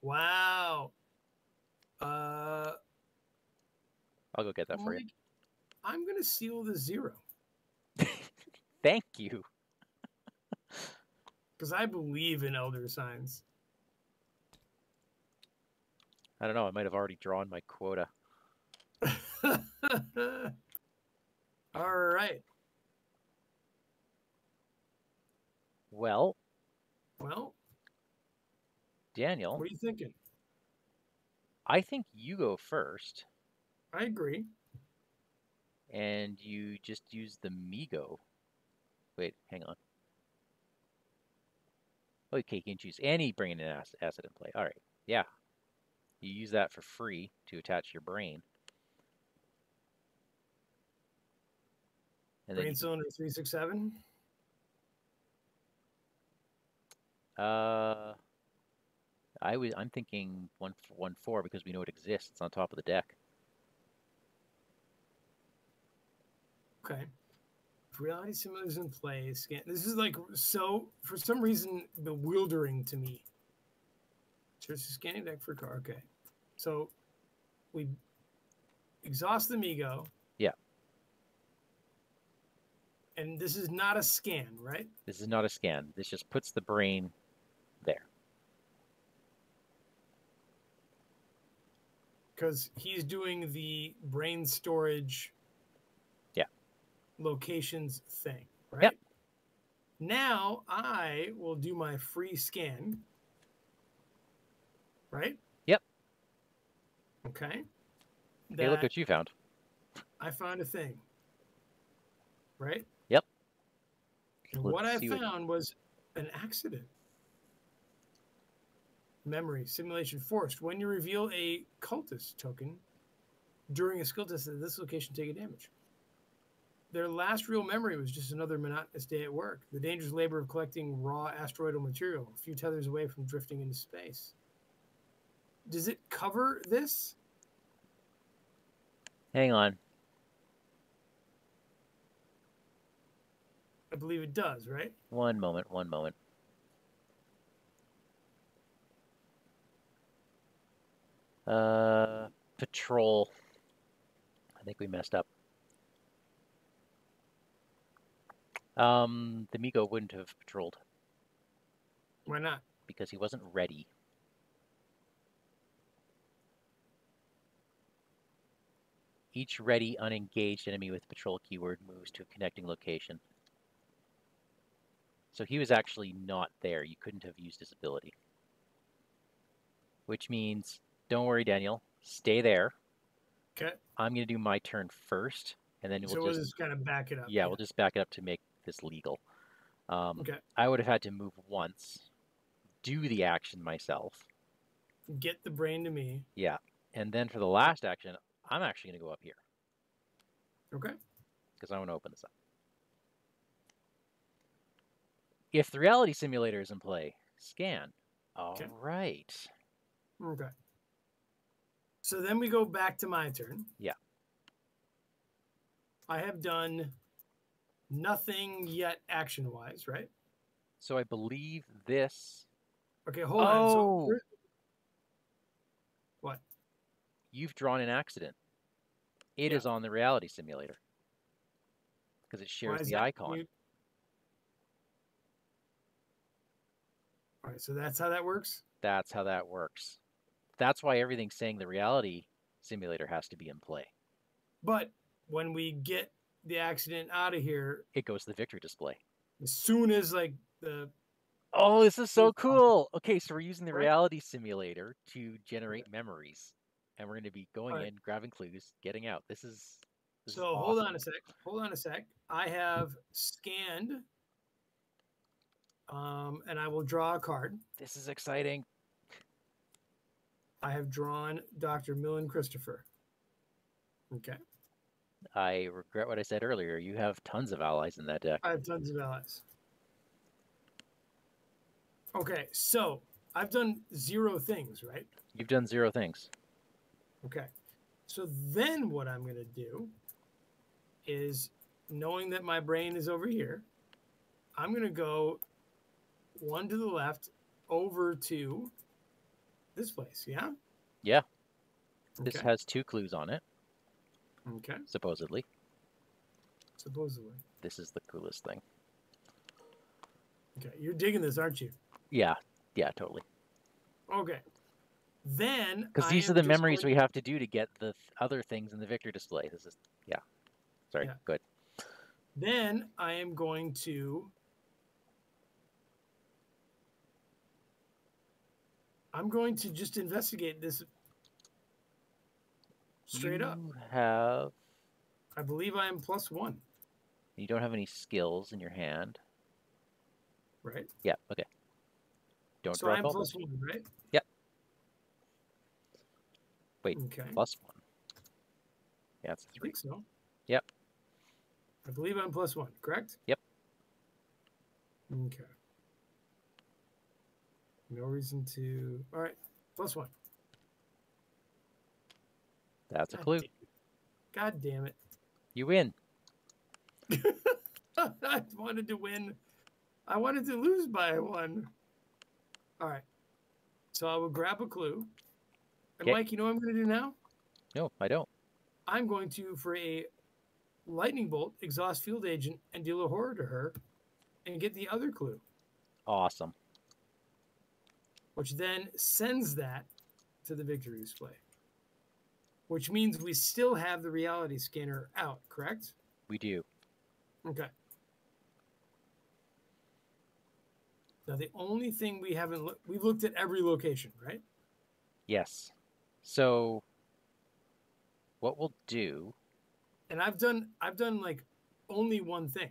Wow. I'll go get that for you. Mike, I'm going to seal the 0 Thank you. because I believe in elder signs. I don't know. I might have already drawn my quota. All right. Well, Well, Daniel, what are you thinking? I think you go first, I agree. and you just use the Migo. Wait, hang on. Okay, you can choose any bringing an asset in play. All right, yeah. You use that for free to attach your brain, and then Brain you can. cylinder 367. Uh, I'm thinking 1/4 because we know it exists. It's on top of the deck. Okay. If reality simulators in play, scan. This is like so for some reason bewildering to me. Search the scanning deck for car. Okay. So we exhaust the Migo, Yeah, and this is not a scan, right? this is not a scan. This just puts the brain there. Because he's doing the brain storage Yeah. locations thing, Yep. right? Now I will do my free scan, right? Yep. Okay. Hey, look That what you found. I found a thing, right? Yep. And Let's what I see what. found was an accident. Memory simulation forced. When you reveal a cultist token during a skill test at this location, take a damage. Their last real memory was just another monotonous day at work. The dangerous labor of collecting raw asteroidal material, a few tethers away from drifting into space. Does it cover this? Hang on. I believe it does, right? One moment. One moment. Patrol. I think we messed up. The Migo wouldn't have patrolled. Why not? Because he wasn't ready. Each ready, unengaged enemy with patrol keyword moves to a connecting location. So he was actually not there. You couldn't have used his ability. Which means, don't worry, Daniel. Stay there. Okay. I'm going to do my turn first, and then we'll just kind of back it up. Yeah, we'll just back it up to make this legal. Okay. I would have had to move once, do the action myself. Get the brain to me. Yeah. And then for the last action, I'm actually going to go up here. Okay. Because I want to open this up. If the reality simulator is in play, scan. All right. Okay. So then we go back to my turn. Yeah. I have done nothing yet action-wise, right? So I believe this... Okay, hold on. So what? You've drawn an accident. It is on the reality simulator. Because it shares the icon. All right, so that's how that works? That's how that works. That's why everything's saying the reality simulator has to be in play. But when we get the accident out of here, it goes to the victory display. As soon as like the... Oh, this is so cool. Okay, so we're using the reality simulator to generate memories. And we're going to be going in, grabbing clues, getting out. This is so awesome. hold on a sec. Hold on a sec. I have scanned, and I will draw a card. This is exciting. I have drawn Dr. Millen Christopher. Okay. I regret what I said earlier. You have tons of allies in that deck. I have tons of allies. Okay, so I've done 0 things, right? You've done 0 things. Okay. So then what I'm going to do is, knowing that my brain is over here, I'm going to go 1 to the left over to this place, yeah? Yeah. This has 2 clues on it. Okay. Supposedly. Supposedly. This is the coolest thing. Okay, you're digging this, aren't you? Yeah. Yeah, totally. Okay. Then... Because these are the memories we have to do to get the other things in the victory display. This is... Yeah. Sorry. Yeah. Good. Then I am going to... I'm going to just investigate this straight up. You have... I believe I am +1. You don't have any skills in your hand. Right? Yeah, okay. Don't so draw I'm cultist. +1, right? Yep. Wait, okay. +1. Yeah, it's 3. I think so. Yep. I believe I'm +1, correct? Yep. Okay. No reason to... All right, +1. That's a clue. God damn it. You win. I wanted to win. I wanted to lose by 1. All right. So I will grab a clue. And Mike, you know what I'm going to do now? No, I don't. I'm going to, for a lightning bolt, exhaust field agent and deal a horror to her and get the other clue. Awesome. Which then sends that to the victory display. Which means we still have the reality scanner out, correct? We do. Okay. Now, the only thing we haven't looked... We've looked at every location, right? Yes. So, what we'll do... And I've done like only one thing.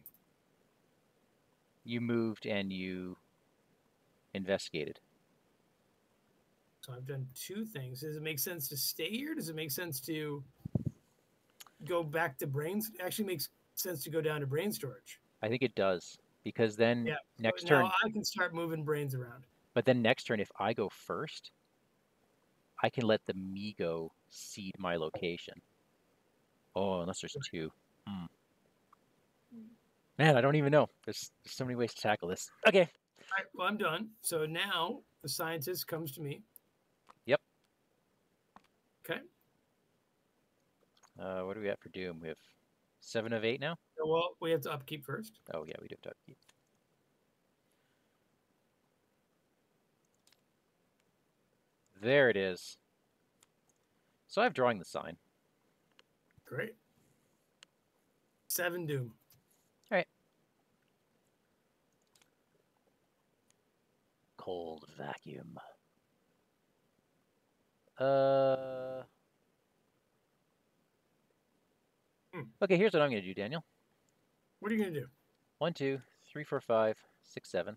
You moved and you investigated. So I've done 2 things. Does it make sense to stay here? Does it make sense to go back to brains? It actually makes sense to go down to brain storage. I think it does. Because then next turn... Now I can start moving brains around. But then next turn, if I go first, I can let the Migo seed my location. Oh, unless there's 2. Man, I don't even know. There's so many ways to tackle this. Okay. All right, well, I'm done. So now the scientist comes to me. Yep. Okay. What do we have for Doom? We have 7 of 8 now? Well, we have to upkeep first. Oh, yeah, we do have to upkeep. There it is. So I have drawing the sign. Great. 7 Doom. All right. Cold vacuum. Okay, here's what I'm going to do, Daniel. What are you going to do? 1, 2, 3, 4, 5, 6, 7,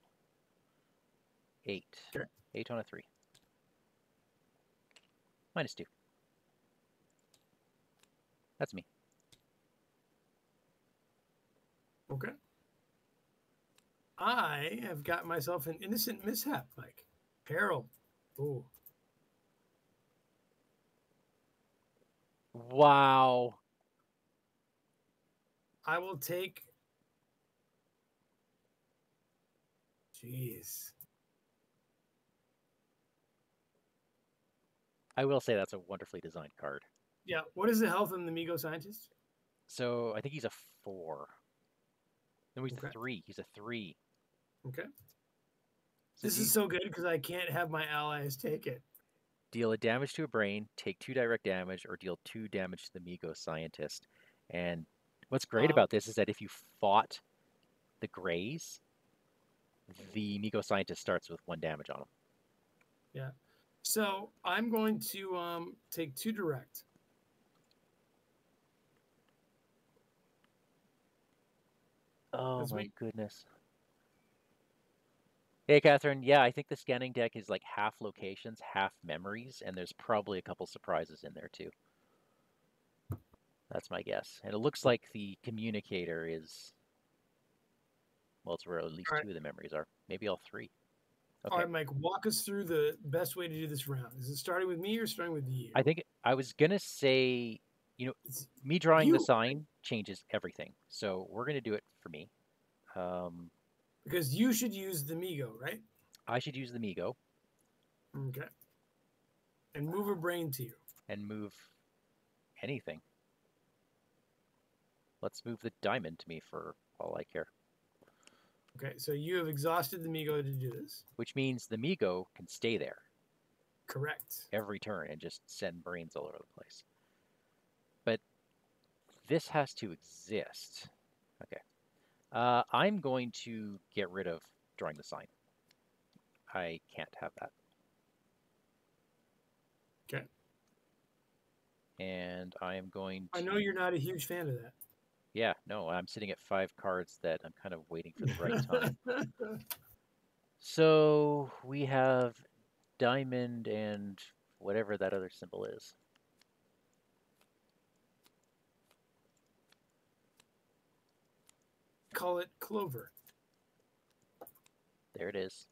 8. Okay. 8 on a 3. -2. That's me. Okay. I have got myself an innocent mishap, like peril. Ooh. Wow. I will take. Jeez. I will say that's a wonderfully designed card. Yeah. What is the health of the Migo scientist? So I think he's a 4. No, he's Okay. a 3. He's a 3. Okay. So This is so good because I can't have my allies take it. deal a damage to a brain, take 2 direct damage, or deal 2 damage to the Migo scientist. And what's great about this is that if you fought the Greys, the Migo scientist starts with 1 damage on him. Yeah. So I'm going to take 2 direct. Oh That's my me. goodness. Hey, Catherine. Yeah, I think the scanning deck is like half locations, half memories, and there's probably a couple surprises in there too. That's my guess. And it looks like the communicator is, well, it's where at least 2 of the memories are. Maybe all 3. Okay. All right, Mike, walk us through the best way to do this round. Is it starting with me or starting with you? I think I was going to say, me drawing the sign changes everything. So we're going to do it for me. Because you should use the Migo, right? I should use the Migo. Okay. And move a brain to you. And move anything. Let's move the diamond to me for all I care. Okay, so you have exhausted the Migo to do this. Which means the Migo can stay there. Correct. Every turn and just send brains all over the place. But this has to exist. Okay. I'm going to get rid of drawing the sign. I can't have that. Okay. And I am going to... I know you're not a huge fan of that. Yeah, no, I'm sitting at 5 cards that I'm kind of waiting for the right time. So we have diamond and whatever that other symbol is. Call it clover. There it is.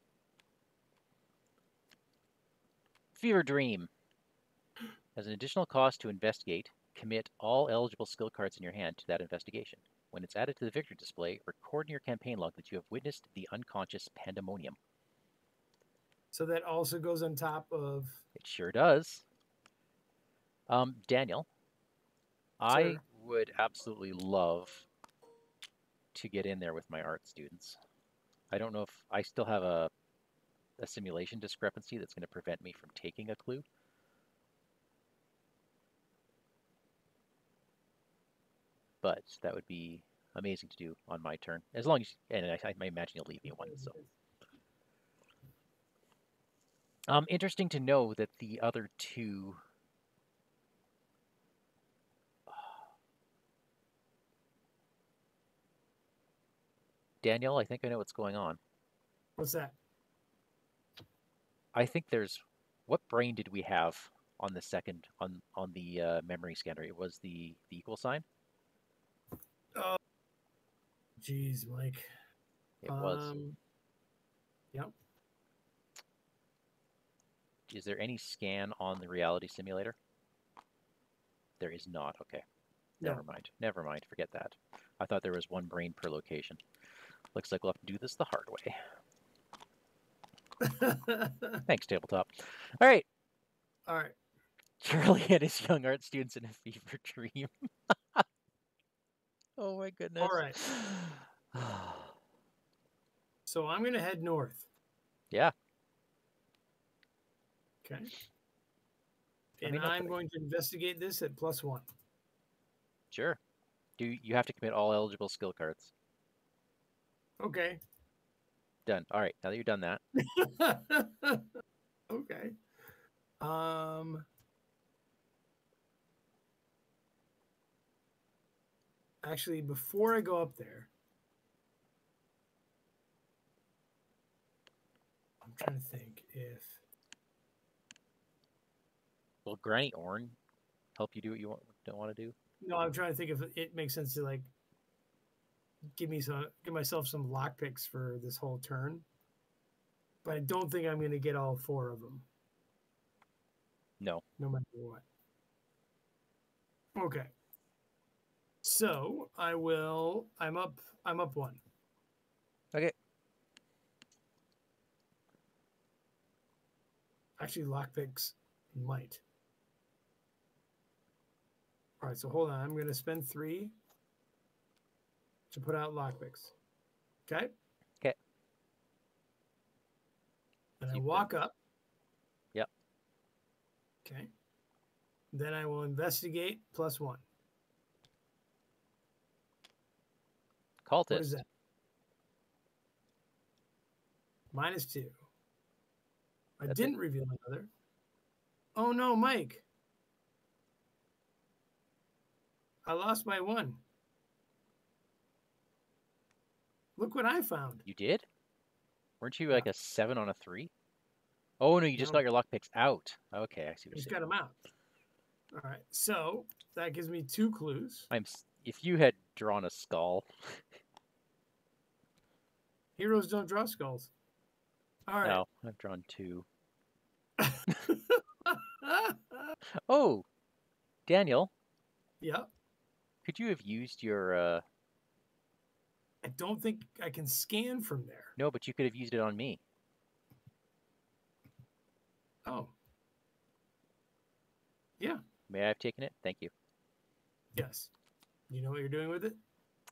Fever Dream. As an additional cost to investigate, commit all eligible skill cards in your hand to that investigation. When it's added to the victory display, record in your campaign log that you have witnessed the unconscious pandemonium. So that also goes on top of... It sure does. Daniel, Sir. I would absolutely love to get in there with my art students. I don't know if I still have a simulation discrepancy that's going to prevent me from taking a clue. But that would be amazing to do on my turn. As long as, and I imagine you'll leave me one, so. Interesting to know that the other 2... Daniel, I think I know what's going on. What's that? I think there's... What brain did we have on the second, on the memory scanner? It was the equal sign? Oh, geez, Mike. It was. Yep. Is there any scan on the reality simulator? There is not. Okay. Never mind. Never mind. Forget that. I thought there was 1 brain per location. Looks like we'll have to do this the hard way. Thanks, tabletop. All right. All right. Charlie and his young art students in a fever dream. Oh my All goodness. right. So I'm going to head north. Yeah. Okay. Let And me know. I'm going to investigate this at +1. Sure. You have to commit all eligible skill cards. Okay. Done. All right. Now that you've done that. Okay. Actually, before I go up there, I'm trying to think if. Will Granny Orn help you do what you don't want to do? No, I'm trying to think if it makes sense to like give myself some lockpicks for this whole turn. But I don't think I'm going to get all 4 of them. No. No matter what. Okay. So I will. I'm up 1. Okay. Actually, lockpicks might. All right. So hold on. I'm going to spend 3 to put out lockpicks. Okay. Okay. And So I you've walk been. up. Yep. Okay. Then I will investigate +1. What is Cultist. that? -2. I That's it. didn't reveal another. Oh no, Mike. I lost my 1. Look what I found. You did? Weren't you Yeah. like a 7 on a 3? Oh no, you just No, got your lockpicks out. Okay, I see I what just you're got saying. them out. All right. So that gives me 2 clues. If you had drawn a skull. Heroes don't draw skulls. All right. No, I've drawn 2. Oh, Daniel, Yep. could you have used your I don't think I can scan from there. No, but you could have used it on me. Oh. Yeah. May I have taken it? Thank you. Yes. You know what you're doing with it?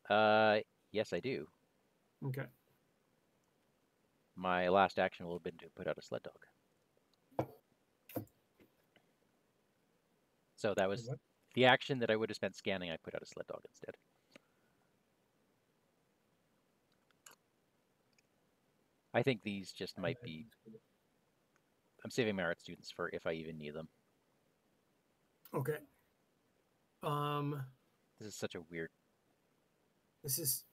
Uh, yes, I do. Okay. My last action will have been to put out a sled dog. So that was What? the action that I would have spent scanning. I put out a sled dog instead. I think these just might be. I'm saving my art students for if I even need them. Okay. This is such a weird This is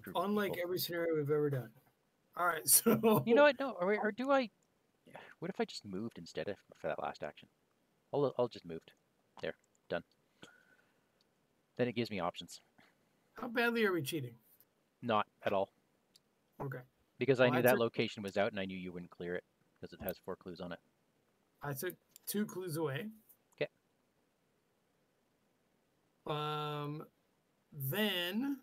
group of unlike people. every scenario we've ever done. All right. So You know what? No, or do I? What if I just moved instead for that last action? I'll just moved. There, done. Then it gives me options. how badly are we cheating? Not at all. Okay. Because I Well, knew that location was out and I knew you wouldn't clear it because it has 4 clues on it. I took 2 clues away. Okay. Then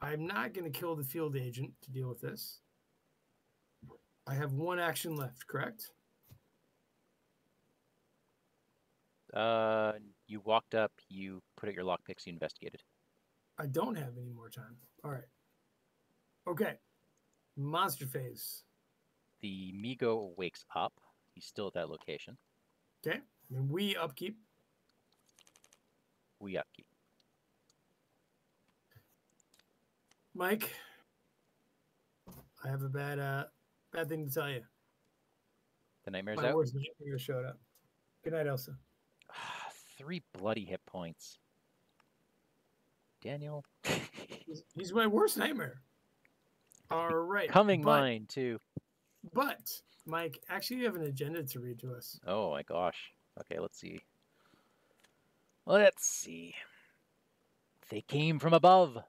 I'm not going to kill the field agent to deal with this. I have 1 action left, correct? You walked up, you put out your lockpicks, you investigated. I don't have any more time. All right. Okay. Monster phase. The Migo wakes up. He's still at that location. Okay. And we upkeep. We upkeep. Mike, I have a bad thing to tell you. The nightmare's My out. worst nightmare showed up. Good night, Elsa. 3 bloody hit points. Daniel. He's my worst nightmare. All right. Coming mine, too. But, Mike, actually, you have an agenda to read to us. Oh my gosh. Okay, let's see. Let's see. They came from above.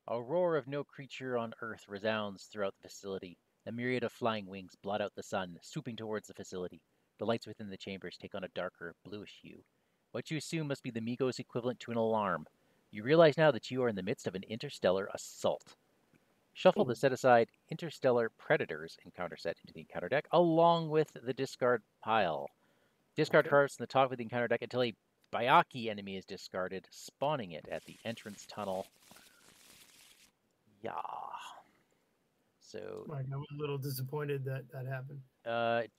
A roar of no creature on earth resounds throughout the facility. A myriad of flying wings blot out the sun, swooping towards the facility. The lights within the chambers take on a darker, bluish hue. What you assume must be the Migo's equivalent to an alarm. You realize now that you are in the midst of an interstellar assault. Shuffle the set-aside Interstellar Predators encounter set into the encounter deck, along with the discard pile. Discard cards from the top of the encounter deck until a Bayaki enemy is discarded, spawning it at the entrance tunnel. Yeah. So, Mike, I'm a little disappointed that that happened.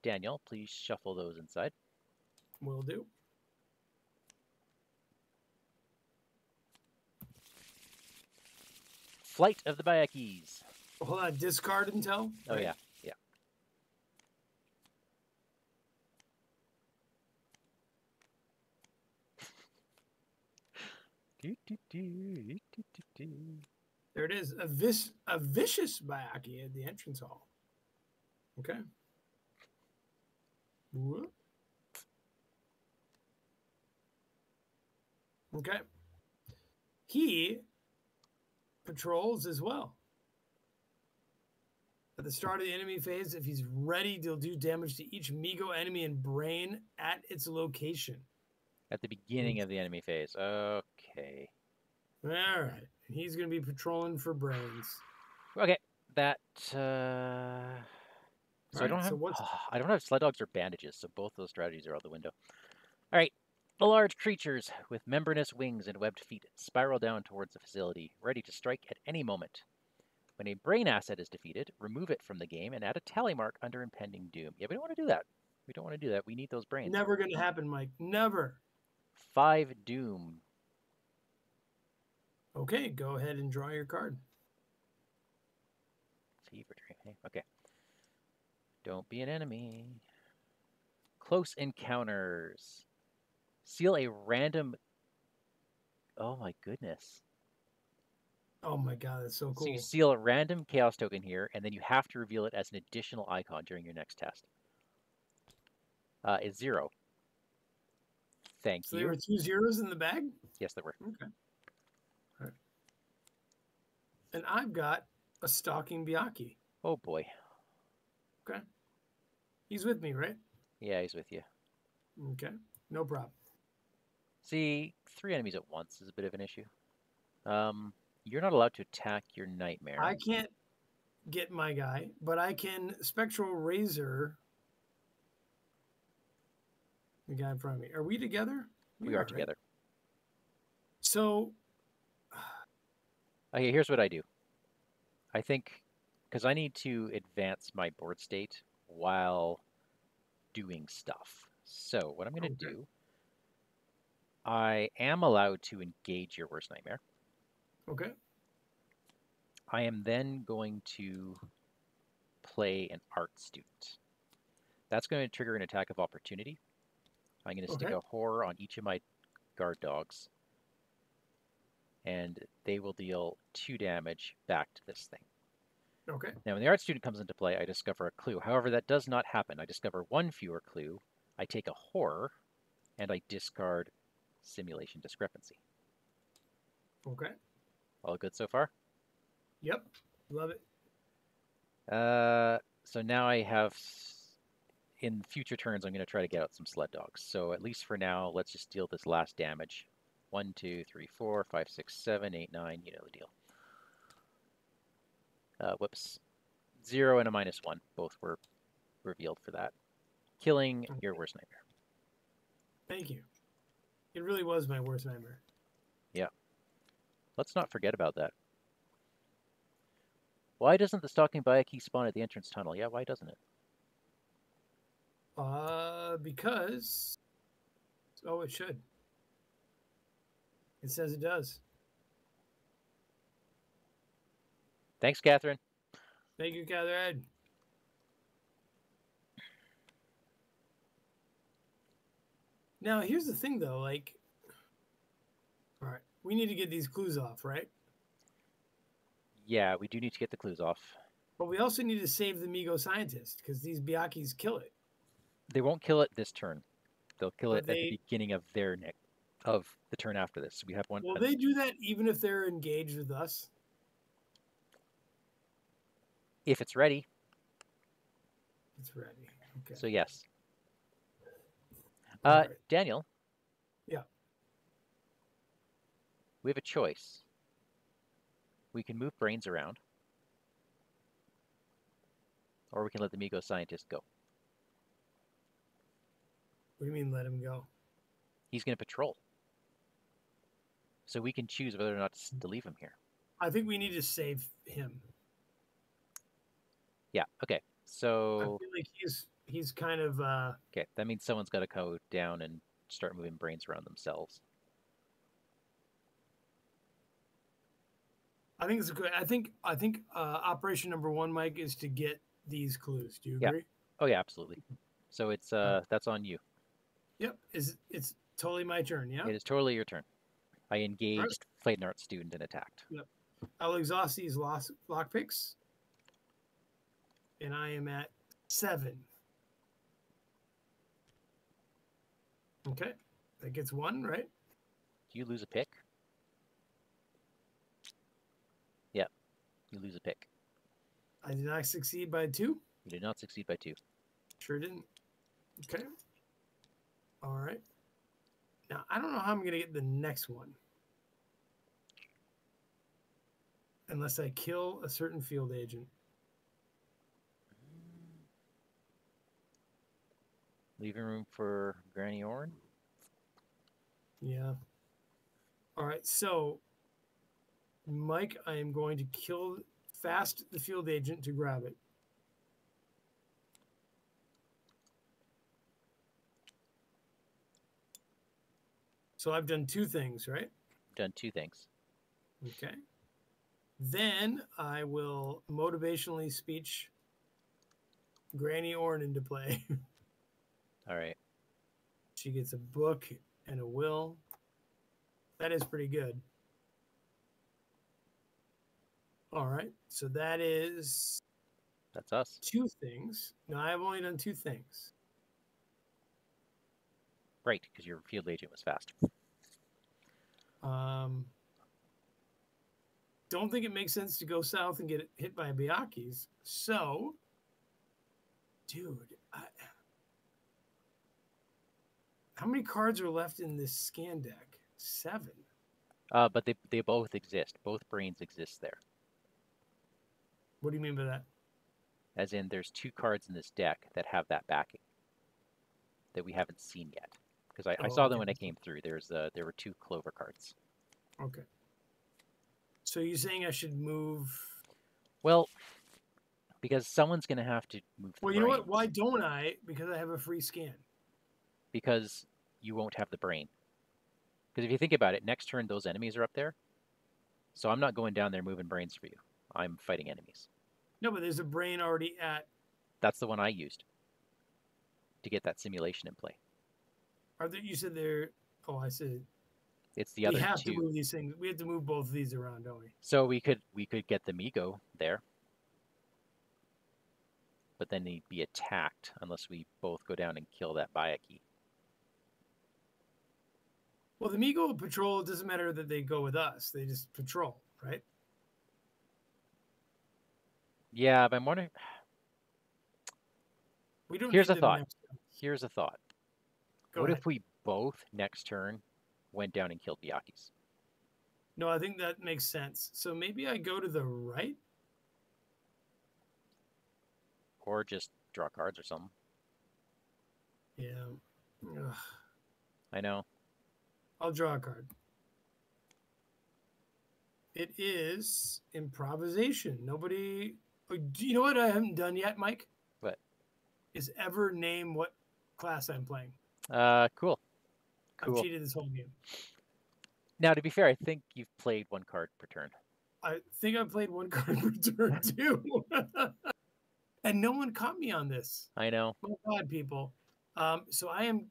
Daniel, please shuffle those inside. Will do. Flight of the Bayakis. Hold on, discard until. Oh, right? yeah. Yeah. There it is. A vicious Bayaki at the entrance hall. Okay. Whoop. Okay. He patrols as well. At the start of the enemy phase, if he's ready, he'll do damage to each Migo enemy and brain at its location. At the beginning of the enemy phase. Okay. All right. He's going to be patrolling for brains. Okay. That. So I don't have. I don't have sled dogs or bandages, so both those strategies are out the window. All right. The large creatures with membranous wings and webbed feet spiral down towards the facility, ready to strike at any moment. When a brain asset is defeated, remove it from the game and add a tally mark under Impending Doom. Yeah, we don't want to do that. We don't want to do that. We need those brains. Never going to happen, Mike. Never. 5 Doom. Okay, go ahead and draw your card. Fever Dream. Hey, okay. Don't be an enemy. Close Encounters. Seal a random... Oh my goodness. Oh my god, that's so cool. So you seal a random chaos token here, and then you have to reveal it as an additional icon during your next test. It's 0. Thank you. So there were 2 zeros in the bag? Yes, there were. Okay. All right. And I've got a stalking Byaki. Oh boy. Okay. He's with me, right? Yeah, he's with you. Okay. No problem. See, 3 enemies at once is a bit of an issue. You're not allowed to attack your nightmare. I can't get my guy, but I can Spectral Razor the guy in front of me. Are we together? We are together. Right? So... Okay, here's what I do. I think, because I need to advance my board state while doing stuff. So what I'm going to do, I am allowed to engage your worst nightmare. Okay. I am then going to play an art student. That's going to trigger an attack of opportunity. I'm going to stick a horror on each of my guard dogs. And they will deal 2 damage back to this thing. Okay. Now, when the art student comes into play, I discover a clue. However, that does not happen. I discover 1 fewer clue. I take a horror, and I discard simulation discrepancy. Okay. All good so far? Yep. Love it. So now I have... In future turns, I'm going to try to get out some sled dogs. So at least for now, let's just deal this last damage. 1, 2, 3, 4, 5, 6, 7, 8, 9. You know the deal. Whoops. 0 and a -1. Both were revealed for that. Killing your worst nightmare. Thank you. It really was my worst nightmare. Yeah. Let's not forget about that. Why doesn't the stalking Bayaki spawn at the entrance tunnel? Yeah, why doesn't it? Because... Oh, it should. It says it does. Thanks, Catherine. Thank you, Catherine. Now, here's the thing, though. Like, all right, we need to get these clues off, right? Yeah, we do need to get the clues off. But we also need to save the Migo scientist, because these Byakis kill it. They won't kill it this turn. They'll kill it at the beginning of their of the turn after this. We have one. Will they do that even if they're engaged with us? If it's ready. It's ready. Okay. So yes. Right. Daniel. Yeah. We have a choice. We can move brains around. Or we can let the Migo scientist go. What do you mean let him go? He's going to patrol. So we can choose whether or not to leave him here. I think we need to save him. Yeah, okay. I So feel like he's kind of okay, that means someone's got to go down and start moving brains around themselves. I think it's good. I think operation number one, Mike, is to get these clues. Do you Yeah. agree? Oh yeah, absolutely. So it's Right. that's on you. Yep. It's totally my turn. Yeah. It is totally your turn. I All right. engaged, played an art student, and attacked. Yep. I'll exhaust these lockpicks, and I am at 7. Okay, that gets 1, right? Do you lose a pick? Yeah, you lose a pick. I did not succeed by 2. You did not succeed by 2. Sure didn't. Okay. All right. Now I don't know how I'm gonna get the next one. Unless I kill a certain field agent. Leaving room for Granny Orn? Yeah. All right. So, Mike, I am going to kill fast the field agent to grab it. So I've done 2 things, right? Done 2 things. Okay. Then I will motivationally speech Granny Orn into play. All right. She gets a book and a will. That is pretty good. All right. So that is That's us. 2 things. Now I've only done 2 things. Right, because your field agent was fast. Don't think it makes sense to go south and get hit by Byakhis. So, dude, how many cards are left in this scan deck? 7. But they both exist. Both brains exist there. What do you mean by that? As in, there's 2 cards in this deck that have that backing that we haven't seen yet. Because I saw them when I came through. There were 2 clover cards. Okay. So you're saying I should move? Well, because someone's going to have to move the Well, brains. you know what? Why don't I? Because I have a free scan. Because you won't have the brain. Because if you think about it, next turn those enemies are up there. So I'm not going down there moving brains for you. I'm fighting enemies. No, but there's a brain already at. That's the one I used to get that simulation in play. Are there? You said there. Oh, I said. It's the We other have 2. to move these things. We have to move both of these around, don't we? So we could get the Migo there, but then he'd be attacked unless we both go down and kill that Bayaki. Well, the Migo patrol, it doesn't matter that they go with us. They just patrol, right? Yeah, but I'm wondering. We don't Here's need a them thought. next time. Here's a thought. Go What ahead. if we both next turn went down and killed Bayakis? No, I think that makes sense. So maybe I go to the right? Or just draw cards or something. Yeah. Ugh. I know. I'll draw a card. It is improvisation. Nobody. Oh, do you know what I haven't done yet, Mike? What? Is ever name what class I'm playing. Cool. I've cheated this whole game. Now, to be fair, I think you've played 1 card per turn. I think I've played 1 card per turn too. And no one caught me on this. I know. My God, people. So I am.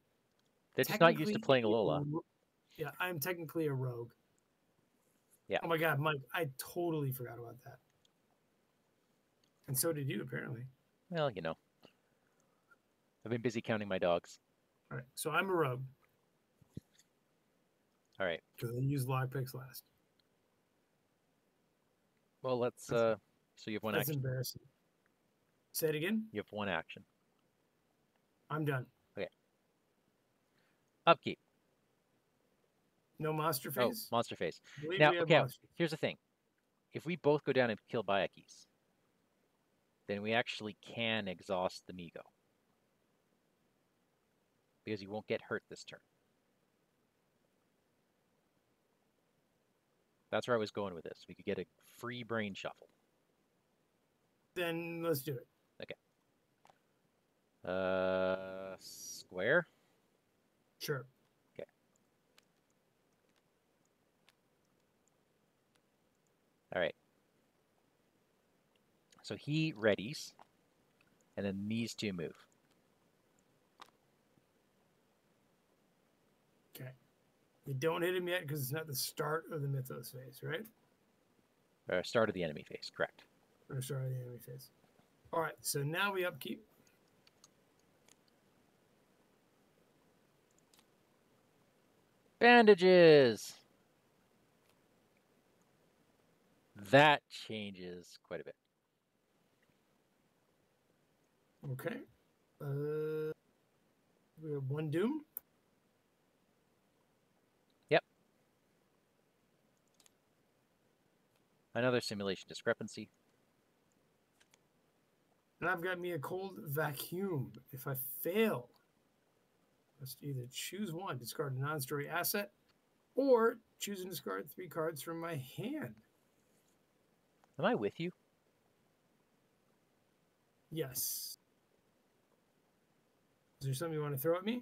They're just not used to playing Lola. Yeah, I am technically a rogue. Yeah. Oh my God, Mike, I totally forgot about that. And so did you, apparently. Well, you know. I've been busy counting my dogs. All right, so I'm a rogue. All right. Because I used lockpicks last. Well, let's. So you have 1 That's action. embarrassing. Say it again. You have 1 action. I'm done. Okay. Upkeep. No monster Oh, phase? monster phase. Believe Now, we have okay, monsters. here's the thing. If we both go down and kill Bayakis, then we actually can exhaust the Migo. Because he won't get hurt this turn. That's where I was going with this. We could get a free brain shuffle. Then let's do it. Okay. Square? Sure. Okay. All right. So he readies, and then these two move. Okay. You don't hit him yet because it's not the start of the Mythos phase, right? Start of the enemy phase, correct. Or start of the enemy phase. All right, so now we upkeep. Bandages! That changes quite a bit. Okay. We have one Doom. Yep. Another simulation discrepancy. And I've got me a cold vacuum. If I fail, I must either choose one, discard a non-story asset, or choose and discard 3 cards from my hand. Am I with you? Yes. Is there something you want to throw at me?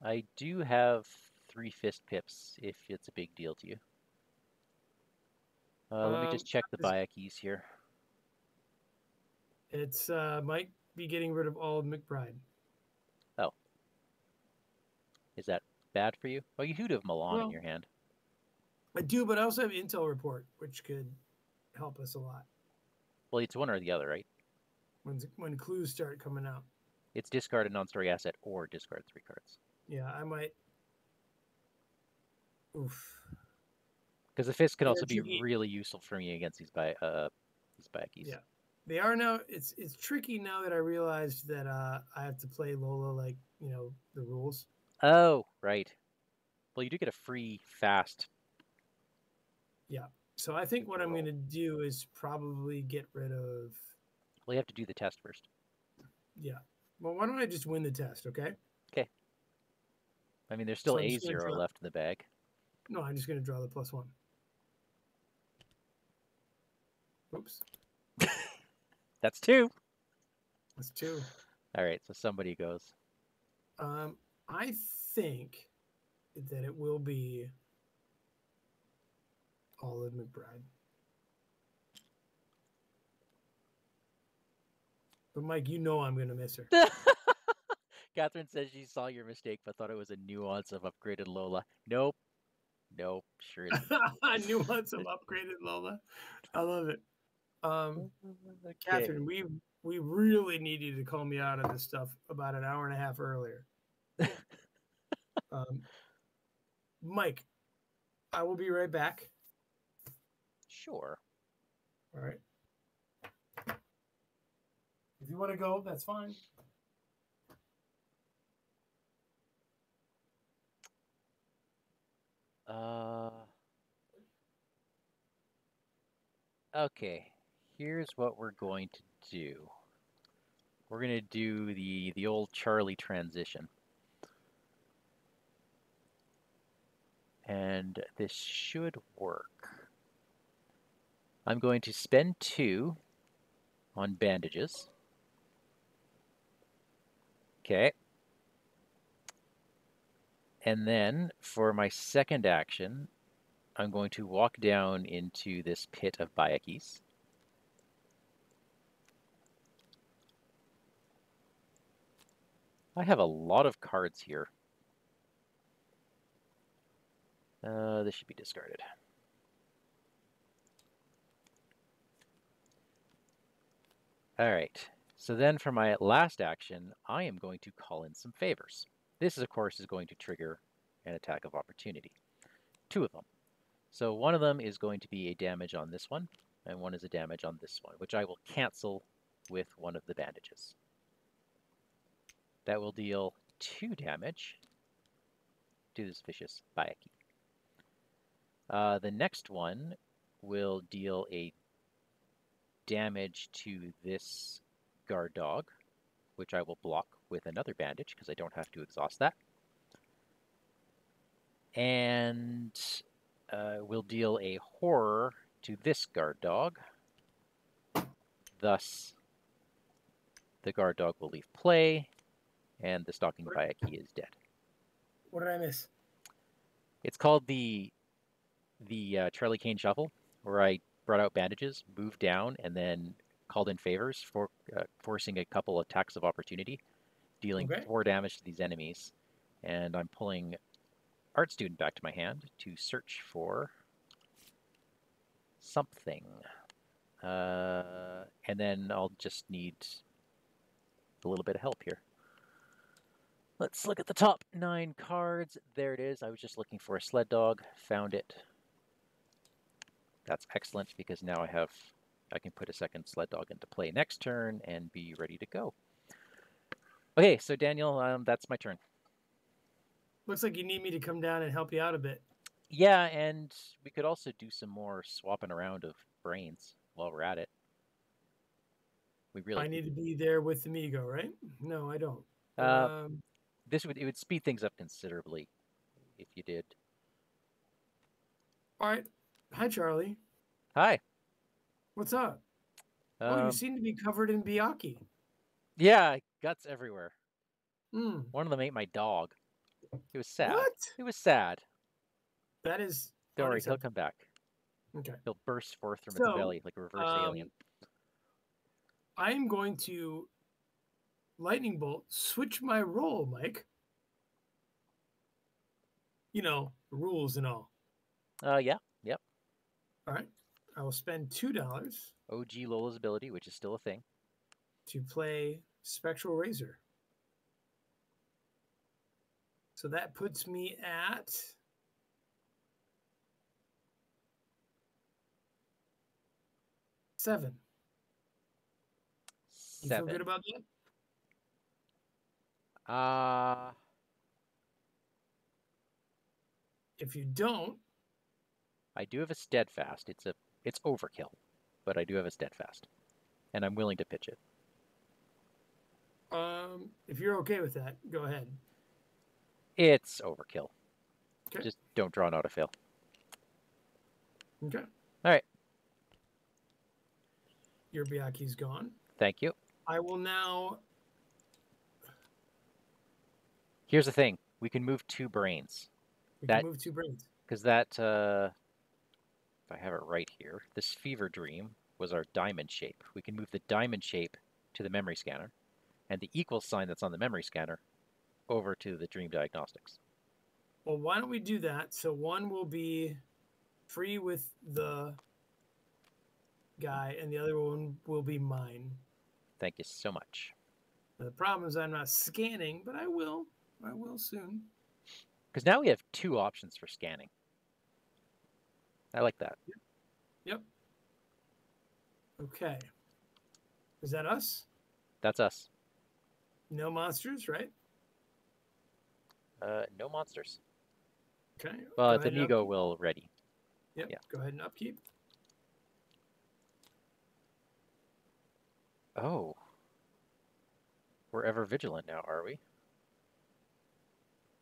I do have 3 fist pips if it's a big deal to you. Let me just check the buy keys here. It's might be getting rid of all of McBride. Oh. Is that bad for you? Well, you do have Milan in your hand. I do, but I also have Intel Report, which could help us a lot. Well, it's one or the other, right? When clues start coming out. It's discard a non-story asset or discard 3 cards. Yeah, I might. Oof. Because the fist can also be really useful for me against these buy keys. Yeah, they are now. It's tricky now that I realized that I have to play Lola like the rules. Oh, right. Well, you do get a free fast. Yeah. So I think what I'm going to do is probably get rid of. Well, you have to do the test first. Yeah. Well, why don't I just win the test, okay? Okay. I mean, there's still A0 left in the bag. No, I'm just going to draw the +1. Oops. That's 2. That's 2. All right, so somebody goes. I think that it will be Olive McBride. But Mike, I'm going to miss her. Catherine says she saw your mistake, but thought it was a nuance of upgraded Lola. Nope. Sure isn't. A nuance of upgraded Lola. I love it. Okay. Catherine, we really need you to call me out of this stuff about an hour and a half earlier. Mike, I will be right back. Sure. All right. If you want to go, that's fine. Okay. Here's what we're going to do. We're going to do the old Charlie transition. And this should work. I'm going to spend 2 on bandages. Okay. And then for my second action, I'm going to walk down into this pit of Bayekis. I have a lot of cards here. This should be discarded. All right. So then for my last action, I am going to call in some favors. This, of course, is going to trigger an attack of opportunity. 2 of them. So one of them is going to be a damage on this one, and one is a damage on this one, which I will cancel with one of the bandages. That will deal 2 damage to this vicious Bayeki. The next one will deal a damage to this guard dog, which I will block with another bandage because I don't have to exhaust that. And will deal a horror to this guard dog. Thus, the guard dog will leave play, and the stalking Bayaki is dead. What did I miss? It's called the Charlie Kane shuffle, where I brought out bandages, moved down, and then called in favors for forcing a couple attacks of opportunity, dealing 4 damage to these enemies. And I'm pulling Art Student back to my hand to search for something. And then I'll just need a little bit of help here. Let's look at the top 9 cards. There it is. I was just looking for a sled dog. Found it. That's excellent because now I can put a second sled dog into play next turn and be ready to go. Okay, so Daniel, that's my turn. Looks like you need me to come down and help you out a bit. Yeah, and we could also do some more swapping around of brains while we're at it. I need to be there with the Migo, right? No, I don't. It would speed things up considerably if you did. All right. Hi, Charlie. Hi. What's up? You seem to be covered in Byakhee. Yeah, guts everywhere. One of them ate my dog. It was sad. What? It was sad. That is. Don't worry, he'll come back. Okay. He'll burst forth from its belly like a reverse alien. I'm going to lightning bolt switch my role, Mike. You know, rules and all. Yeah. Yep. All right. I will spend $2. OG Lola's ability, which is still a thing. To play Spectral Razor. So that puts me at 7. You feel good about that? If you don't, I do have a steadfast. It's overkill, but I do have a steadfast, and I'm willing to pitch it. If you're okay with that, go ahead. It's overkill. Okay. Just don't draw an autofill. Okay. All right. Your Byakhee's gone. Thank you. I will now. Here's the thing: we can move 2 brains. We can move 2 brains because that. If I have it right here, this fever dream was our diamond shape. We can move the diamond shape to the memory scanner, and the equal sign that's on the memory scanner over to the dream diagnostics. Well, why don't we do that? So one will be free with the guy, and the other one will be mine. Thank you so much. Now, the problem is I'm not scanning, but I will. I will soon. Because now we have 2 options for scanning. I like that. Yep. Okay. Is that us? That's us. No monsters, right? No monsters. Okay. Well, the Migo will ready. Yep. Yeah. Go ahead and upkeep. Oh. We're ever vigilant now, are we?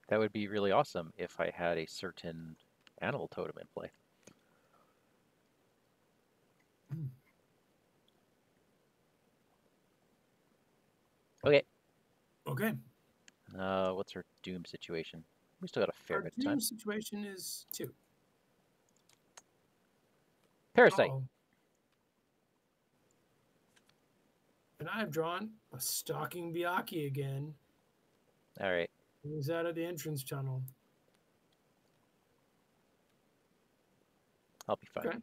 That would be really awesome if I had a certain animal totem in play. Okay. Okay. What's her doom situation? We still got a fair bit of time. Doom situation is 2. Parasite. And I've drawn a stalking Byakhee again. All right. He's out of the entrance tunnel. I'll be fine. Okay.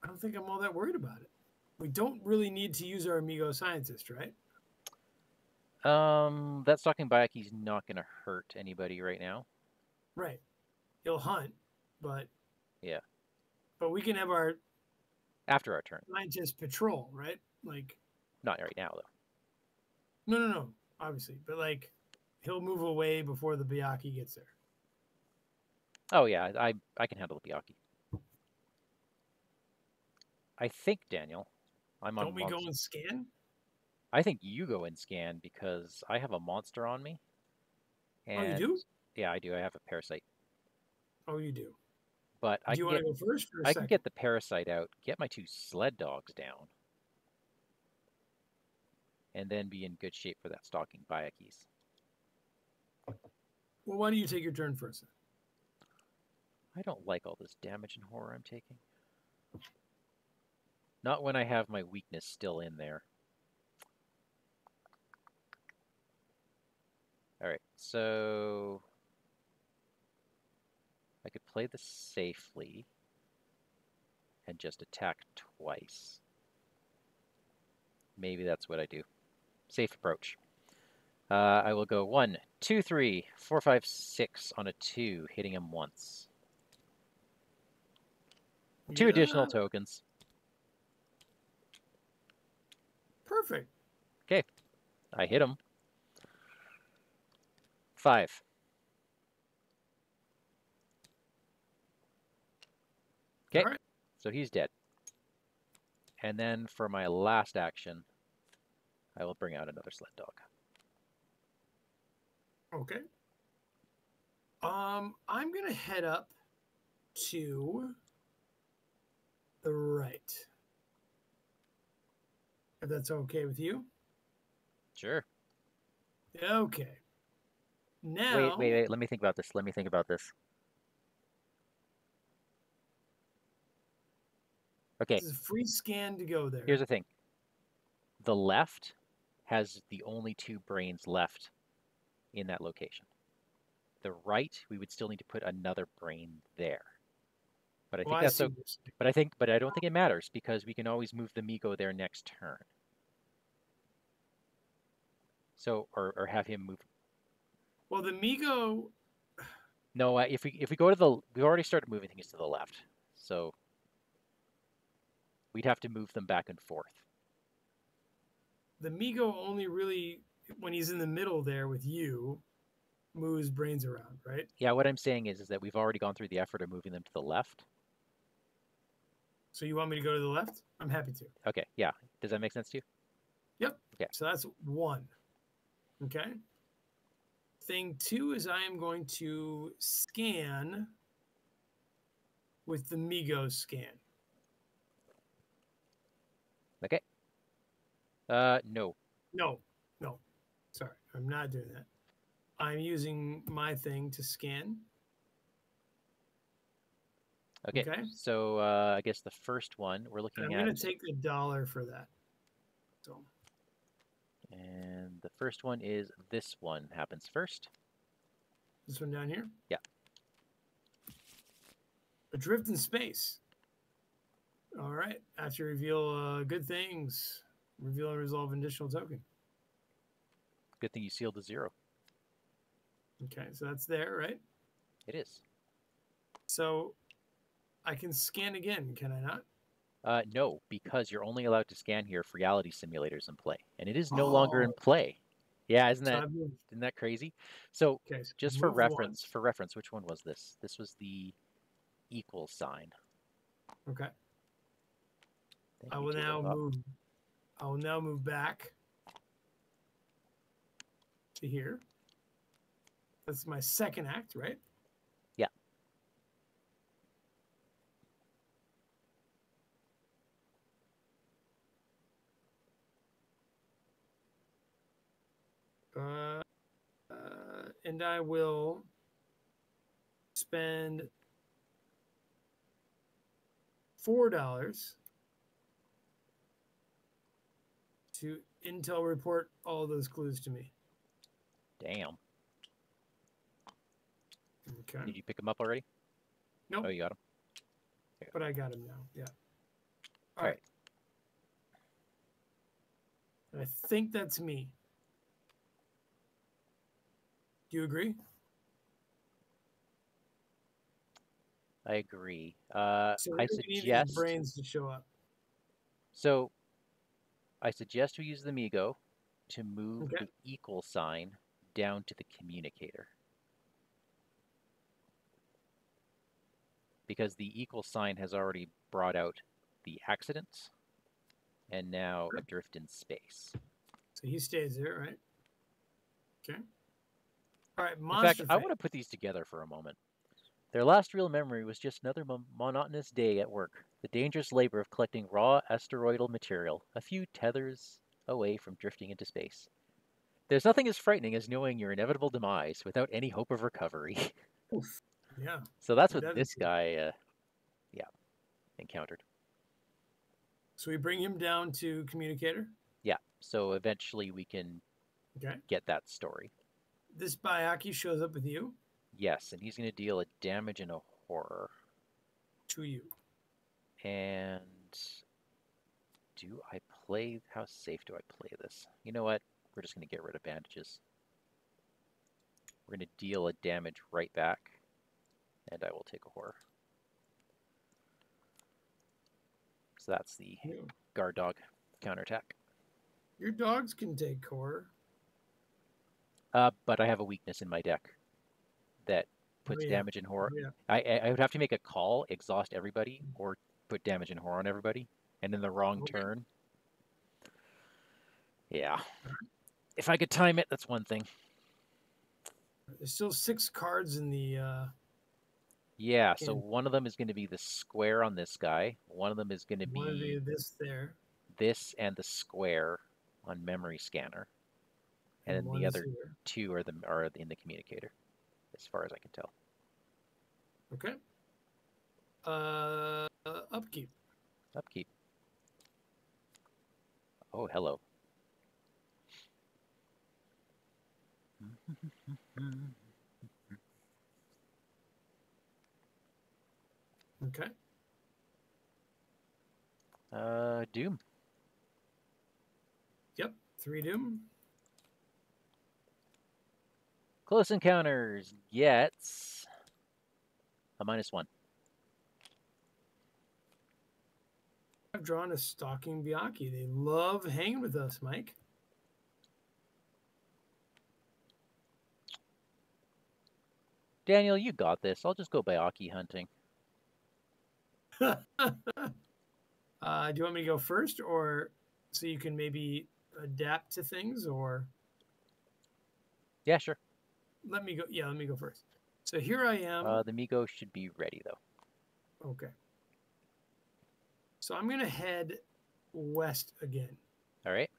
I don't think I'm all that worried about it. We don't really need to use our Amigo Scientist, right? That stalking Byakee's not going to hurt anybody right now. Right. He'll hunt, but... Yeah. But we can have our... After our turn. Scientist patrol, right? Like... Not right now, though. No. Obviously. But, like, he'll move away before the Byakhee gets there. Oh, yeah. I can handle the Byakhee. I think, Daniel, I'm on... Don't we go and scan? I think you go and scan because I have a monster on me. And, oh, you do? Yeah, I do. I have a parasite. Oh, you do. But Do you want to go first or I can second? get the parasite out, get my 2 sled dogs down, and then be in good shape for that stalking Bayakis. Well, why don't you take your turn first? I don't like all this damage and horror I'm taking. Not when I have my weakness still in there. Alright, so I could play this safely and just attack twice. Maybe that's what I do. Safe approach. I will go 1, 2, 3, 4, 5, 6 on a 2, hitting him once. 2 additional tokens. Perfect. Okay, I hit him. 5. Okay, All right. so he's dead. And then for my last action, I will bring out another sled dog. Okay. I'm gonna head up to the right. If that's okay with you. Sure. Okay. Wait, Now. wait, wait. Let me think about this. Let me think about this. Okay. This is a free scan to go there. Here's the thing. The left has the only 2 brains left in that location. The right, we would still need to put another brain there. But I think that's so. But I don't think it matters because we can always move the Migo there next turn. So, or have him move. Well, the Migo. No, if we go to the, we've already started moving things to the left, so we'd have to move them back and forth. The Migo only really, when he's in the middle there with you, moves brains around, right? Yeah, what I'm saying is that we've already gone through the effort of moving them to the left. So you want me to go to the left? I'm happy to. Okay, yeah. Does that make sense to you? Yep. Okay. So that's 1. Okay. Thing 2 is I am going to scan with the Migo scan. Okay. No. No. Sorry, I'm not doing that. I'm using my thing to scan. Okay. So I guess the first one we're looking at. I'm going to take $1 for that. So. And the first one is this one happens first. This one down here? Yeah. Adrift in space. All right. After you reveal good things, reveal and resolve an additional token. Good thing you sealed the 0. Okay, so that's there, right? It is. So I can scan again, can I not? No, because you're only allowed to scan here if reality simulators in play, and it is no longer in play. Yeah, isn't that crazy? So, so just for reference, which one was this? This was the equal sign. Okay. I will now move back to here. That's my second act, right? Yeah. And I will spend $4 to intel report all those clues to me. Damn. Okay. Did you pick them up already? Nope. Oh, you got them? But I got him now, yeah. All right. I think that's me. Do you agree? I agree. So I suggest brains to show up. So I suggest we use the Migo to move the equal sign down to the communicator. Because the equal sign has already brought out the accidents and now adrift in space. So he stays there, right? Okay. All right, In fact, monster I phase. want to put these together for a moment. Their last real memory was just another monotonous day at work, the dangerous labor of collecting raw asteroidal material, a few tethers away from drifting into space. There's nothing as frightening as knowing your inevitable demise without any hope of recovery. Oof. Yeah. So that's what That is this guy, yeah, encountered. So we bring him down to communicator. Yeah, so eventually we can Okay. get that story. This Bayaki shows up with you. Yes, and he's going to deal a damage and a horror. To you. And do I play? How safe do I play this? You know what? We're just going to get rid of bandages. We're going to deal a damage right back, and I will take a horror. So that's the guard dog counterattack. Your dogs can take horror. But I have a weakness in my deck that puts damage and horror. Yeah. I would have to make a call, exhaust everybody, or put damage and horror on everybody, and in the wrong turn. Yeah. If I could time it, that's one thing. There's still 6 cards in the. Yeah, so one of them is going to be the square on this guy. One of them is going to be this and the square on memory scanner, and then the other two are in the communicator, as far as I can tell. Okay. Upkeep. Upkeep. Oh, hello. Okay. Doom. Yep, 3 Doom. Close Encounters gets a -1. I've drawn a stalking Byaki. They love hanging with us, Mike. Daniel, you got this. I'll just go Byaki hunting. Do you want me to go first, or so you can maybe adapt to things, or? Yeah, sure. Let me go. Yeah, let me go first. So here I am. The Migo should be ready, though. Okay. So I'm going to head west again. All right.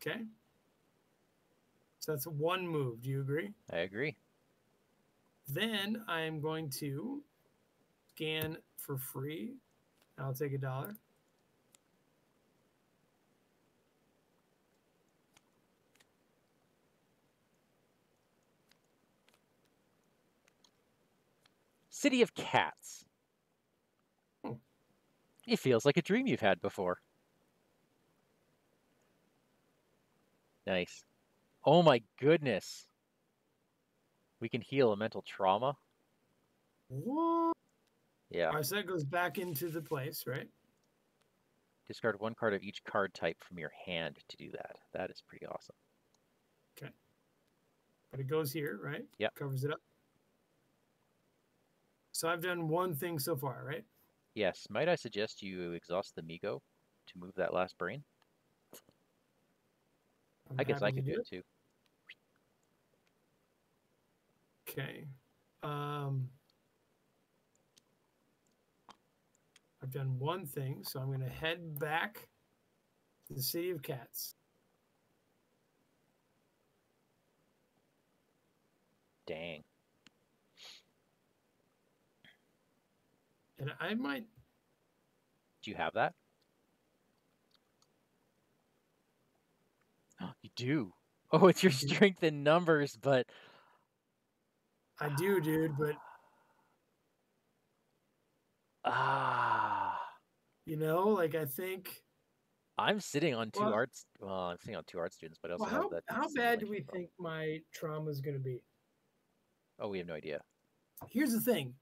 Okay. So that's 1 move. Do you agree? I agree. Then I'm going to scan for free. I'll take $1. City of Cats. It feels like a dream you've had before. Nice. Oh my goodness. We can heal a mental trauma. What? Yeah. All right, so that goes back into the place, right? Discard 1 card of each card type from your hand to do that. That is pretty awesome. Okay. But it goes here, right? Yep. Covers it up. So I've done 1 thing so far, right? Yes. Might I suggest you exhaust the Migo to move that last brain? I guess I could do it too. Okay. I've done 1 thing, so I'm going to head back to the City of Cats. Dang. And I might... Do you have that? You do. Oh, it's your strength in numbers, but... I do, dude, but... You know, like, I think... I'm sitting on 2 arts... Well, I'm sitting on 2 art students, but I also have that... How bad do we think my trauma is going to be? Oh, we have no idea. Here's the thing.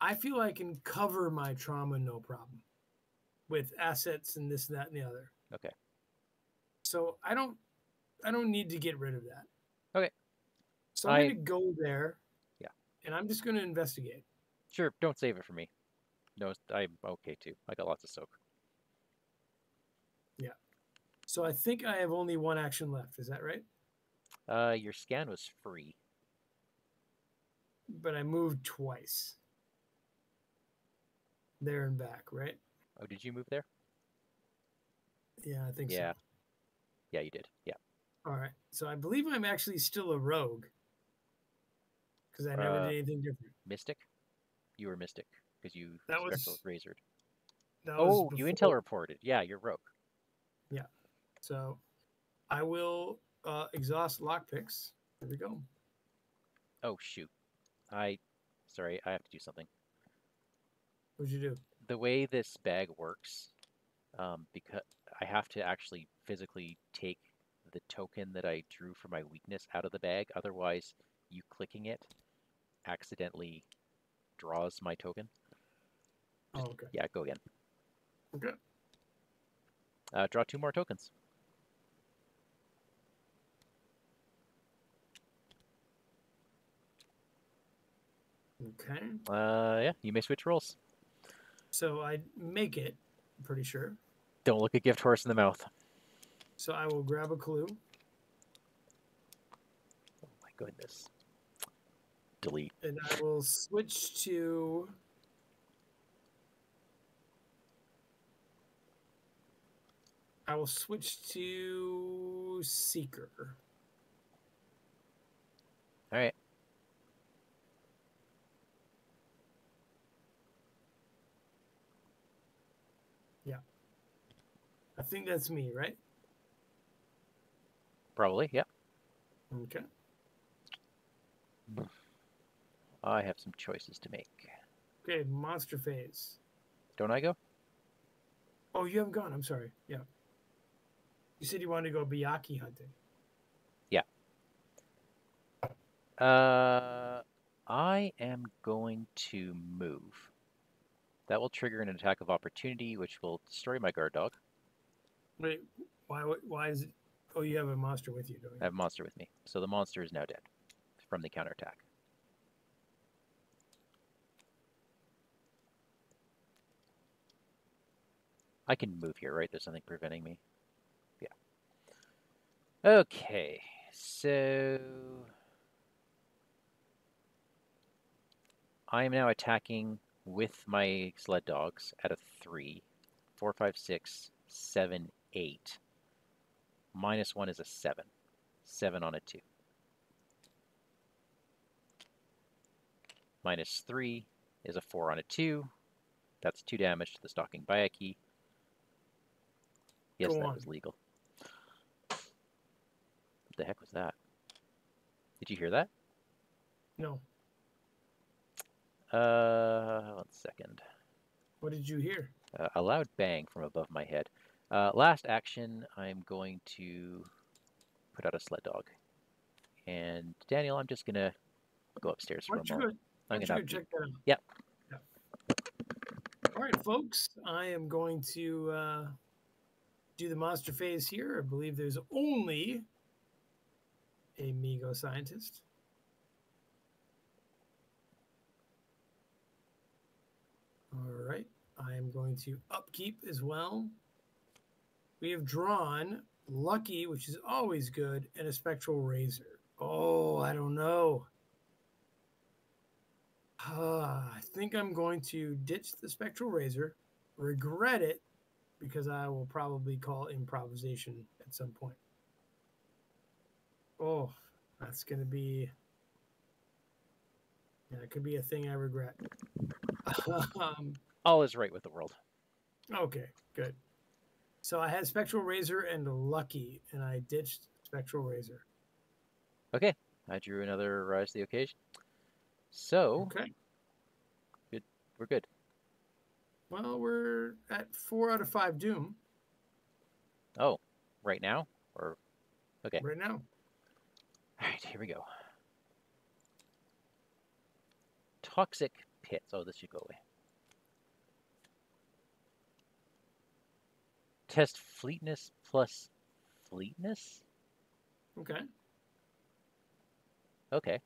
I feel I can cover my trauma no problem with assets and this, that, and the other. Okay. So I don't need to get rid of that. Okay. So I'm going to go there. Yeah. And I'm just going to investigate. Sure. Don't save it for me. No, I'm okay too. I got lots of soak. Yeah. So I think I have only 1 action left. Is that right? Your scan was free. But I moved twice. There and back, right? Oh, did you move there? Yeah, I think so. Yeah. Yeah, you did. Yeah. All right. So I believe I'm actually still a rogue because I never did anything different. Mystic? You were Mystic because you That spectral was razored. that was Oh, you intel before. reported. Yeah, you're rogue. Yeah. So I will exhaust lockpicks. There we go. Oh, shoot. Sorry, I have to do something. What'd you do? The way this bag works, because I have to actually physically take the token that I drew for my weakness out of the bag. Otherwise, you clicking it accidentally draws my token. Oh, okay. Yeah, go again. Okay. Draw 2 more tokens. Okay. Yeah, you may switch roles. So I make it, I'm pretty sure. Don't look a gift horse in the mouth. So I will grab a clue. Oh my goodness. Delete. And I will switch to Seeker. All right. Yeah. I think that's me, right? Probably, yeah. Okay. I have some choices to make. Okay, monster phase. Don't I go? Oh, you haven't gone. I'm sorry. Yeah. You said you wanted to go Byaku hunting. Yeah. I am going to move. That will trigger an attack of opportunity, which will destroy my guard dog. Wait, why is it? Oh, you have a monster with you, don't you? I have a monster with me. So the monster is now dead from the counterattack. I can move here, right? There's nothing preventing me. Yeah. Okay, so I am now attacking with my sled dogs at a 3. 4, 5, 6, 7, 8. -1 is a 7. 7 on a 2. -3 is a 4 on a 2. That's 2 damage to the stalking Byaku. Yes, that was legal. What the heck was that? Did you hear that? No. 1 second. What did you hear? A loud bang from above my head. Last action, I'm going to put out a sled dog. And Daniel, I'm just going to go upstairs for a moment. I'm going to check that out. Yep. Yeah. All right, folks. I am going to do the monster phase here. I believe there's only a Migo scientist. All right. I am going to upkeep as well. We have drawn Lucky, which is always good, and a Spectral Razor. Oh, I don't know. I think I'm going to ditch the Spectral Razor, regret it, because I will probably call improvisation at some point. Oh, that's going to be... Yeah, it could be a thing I regret. All is right with the world. Okay, good. So I had Spectral Razor and Lucky, and I ditched Spectral Razor. Okay, I drew another Rise to the Occasion. So, okay, good. We're good. Well, we're at 4 out of 5 Doom. Oh, right now? Or okay. Right now. All right, here we go. Toxic Pits. Oh, this should go away. Test Fleetness plus Fleetness? Okay. Okay.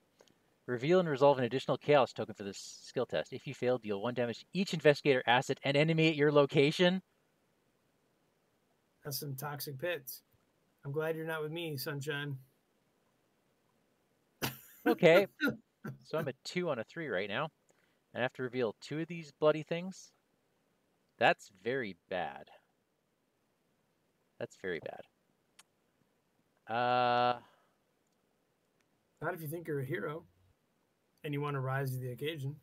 Reveal and resolve an additional chaos token for this skill test. If you fail, deal 1 damage to each investigator asset and enemy at your location. That's some toxic pits. I'm glad you're not with me, Sunshine. Okay, so I'm at 2 on a 3 right now. And I have to reveal 2 of these bloody things. That's very bad. That's very bad. Not if you think you're a hero and you want to rise to the occasion.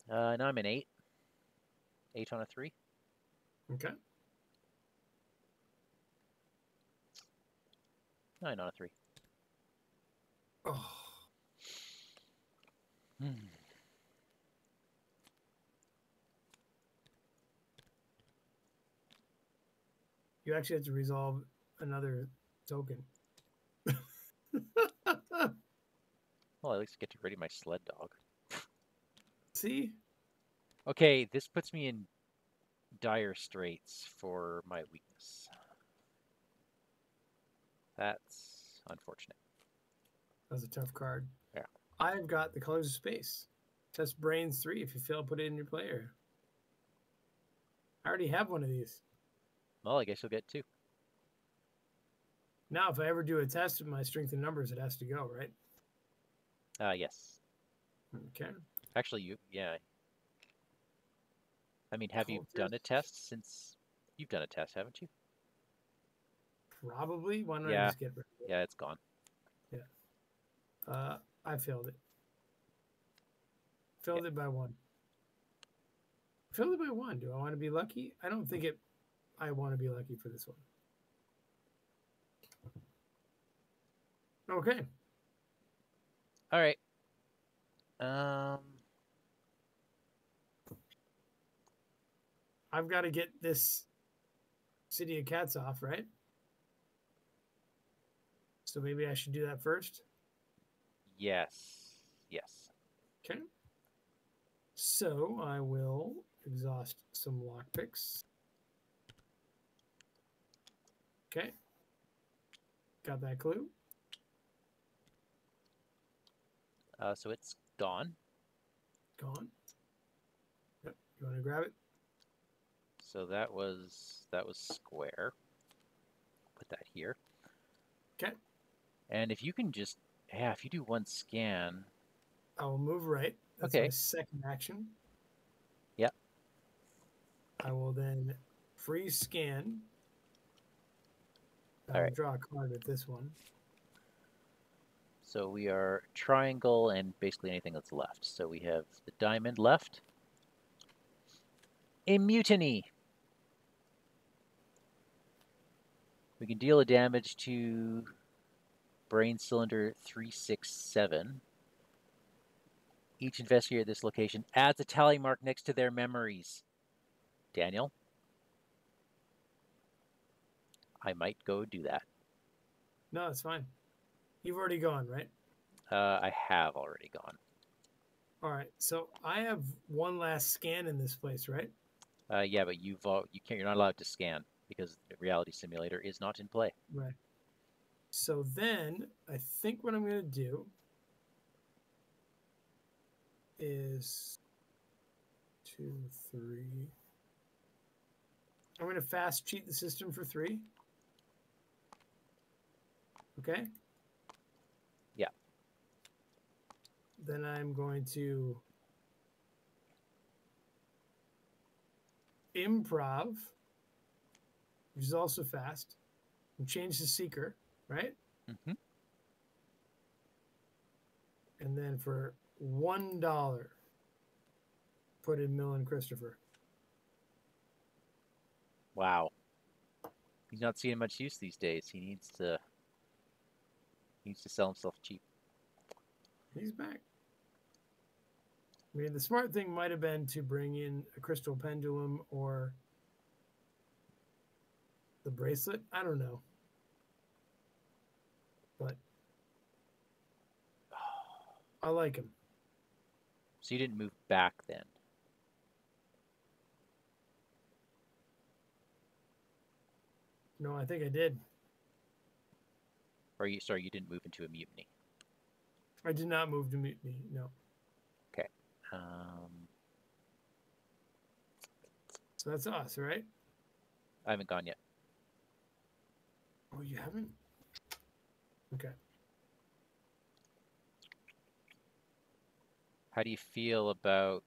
Now I'm an 8. 8 on a 3. Okay. 9 on a 3. Oh. You actually have to resolve another token. Well, at least I get to rid of my sled dog. See? Okay, this puts me in dire straits for my weakness. That's unfortunate. That's a tough card. Yeah. I've got the colors of space. Test brains 3. If you fail, put it in your player. I already have one of these. Well, I guess you'll get 2. Now, if I ever do a test of my strength in numbers, it has to go, right? Yes. Okay. Actually, yeah. I mean, have you done a test since... You've done a test, haven't you? Probably. Why don't I Yeah. just get rid of it? Yeah, it's gone. Yeah. I failed it. Failed it by 1. Failed it by 1. Do I want to be lucky? I don't think I want to be lucky for this one. Okay. All right. I've got to get this City of Cats off, right? So maybe I should do that first. Yes. Yes. Okay. So I will exhaust some lockpicks. Okay. Got that clue. So it's gone. Gone. Yep. You want to grab it? So that was square. Put that here. Okay. And if you can just, yeah, if you do 1 scan. I will move right. That's Okay. my second action. Yep. I will then freeze scan. I All will right. draw a card with this one. So we are triangle and basically anything that's left. So we have the diamond left. A mutiny. We can deal a damage to brain cylinder 367. Each investigator at this location adds a tally mark next to their memories. Daniel? I might go do that. No, it's fine. You've already gone, right? I have already gone. All right. So I have one last scan in this place, right? Yeah, but you're not allowed to scan because the reality simulator is not in play. Right. So then I think what I'm going to do is 2, 3. I'm going to fast cheat the system for 3. Okay. Yeah. Then I'm going to improv, which is also fast, and change the seeker, right? Mm-hmm. And then for $1, put in Mill and Christopher. Wow. He's not seeing much use these days. He needs to sell himself cheap. He's back. I mean, the smart thing might have been to bring in a crystal pendulum or the bracelet. I don't know. But I like him. So you didn't move back then? No, I think I did. Or you didn't move into a mutiny? I did not move to mutiny. No. Okay. So that's us, right? I haven't gone yet. Oh, you haven't? Okay. How do you feel about...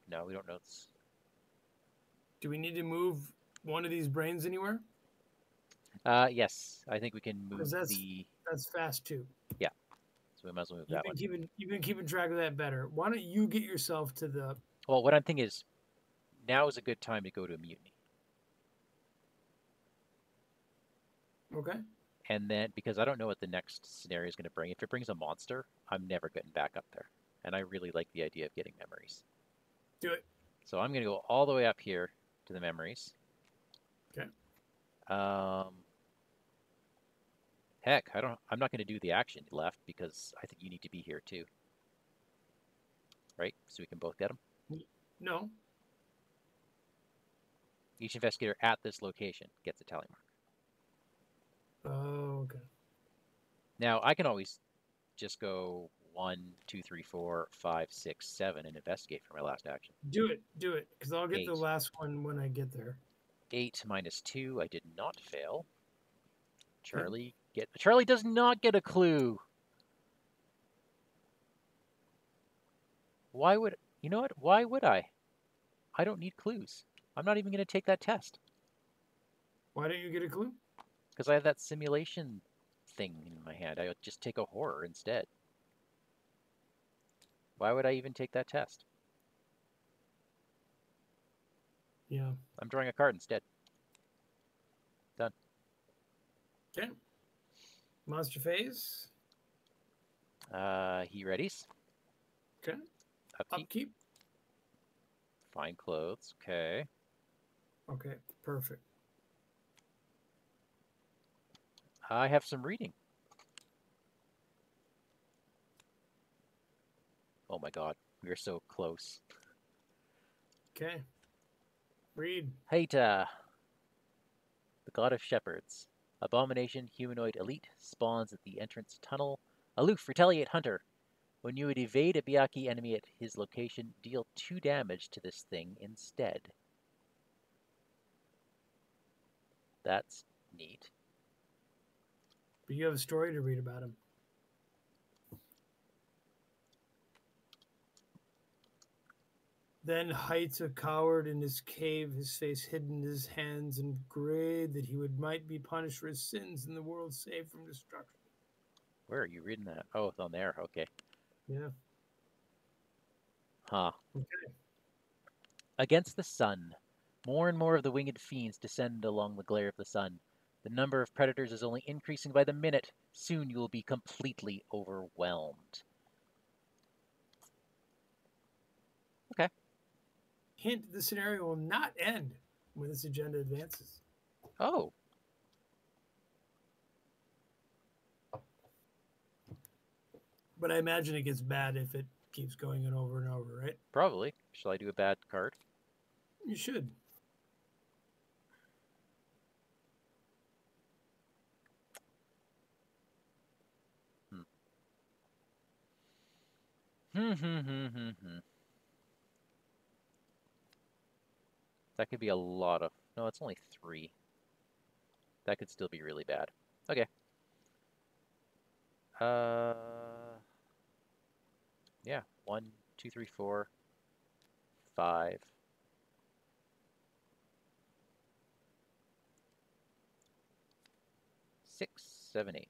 No, we don't know. Do we need to move one of these brains anywhere? Yes, I think we can move Because the... that's fast too. Yeah, so we might as well move that one. You've been keeping track of that better. Why don't you get yourself to the... Well, what I'm thinking is now is a good time to go to a mutiny. Okay. And then, because I don't know what the next scenario is going to bring. If it brings a monster, I'm never getting back up there. And I really like the idea of getting memories. Do it. So I'm going to go all the way up here to the memories. Okay. Heck, I'm not going to do the action left because I think you need to be here too. Right? So we can both get them. No. Each investigator at this location gets a tally mark. Oh, okay. Now, I can always just go 1, 2, 3, 4, 5, 6, 7 and investigate for my last action. Do it. Do it. Because I'll get 8. the last one when I get there. 8 minus 2. I did not fail. Okay. Charlie does not get a clue. Why would... You know what? Why would I? I don't need clues. I'm not even going to take that test. Why don't you get a clue? Because I have that simulation thing in my hand. I would just take a horror instead. Why would I even take that test? Yeah. I'm drawing a card instead. Done. Okay. Monster phase. He readies. Okay. Upkeep. Upkeep. Fine clothes. Okay. Okay. Perfect. I have some reading. Oh my god. We are so close. Okay. Read. Haita, the god of shepherds. Abomination humanoid elite spawns at the entrance tunnel. Aloof, retaliate hunter. When you would evade a Biaki enemy at his location, deal 2 damage to this thing instead. That's neat. But you have a story to read about him. Then hides a coward in his cave, his face hidden in his hands, and prayed that he might be punished for his sins and the world saved from destruction. Where are you reading that? Oh, it's on there. Okay. Yeah. Huh. Okay. Against the sun. More and more of the winged fiends descend along the glare of the sun. The number of predators is only increasing by the minute. Soon you will be completely overwhelmed. Okay. Hint, the scenario will not end when this agenda advances. Oh. But I imagine it gets bad if it keeps going over and over, right? Probably. Shall I do a bad card? You should. That could be a lot of... No, it's only 3. That could still be really bad. Okay. Yeah. 1, 2, 3, 4, 5. 6, 7, 8,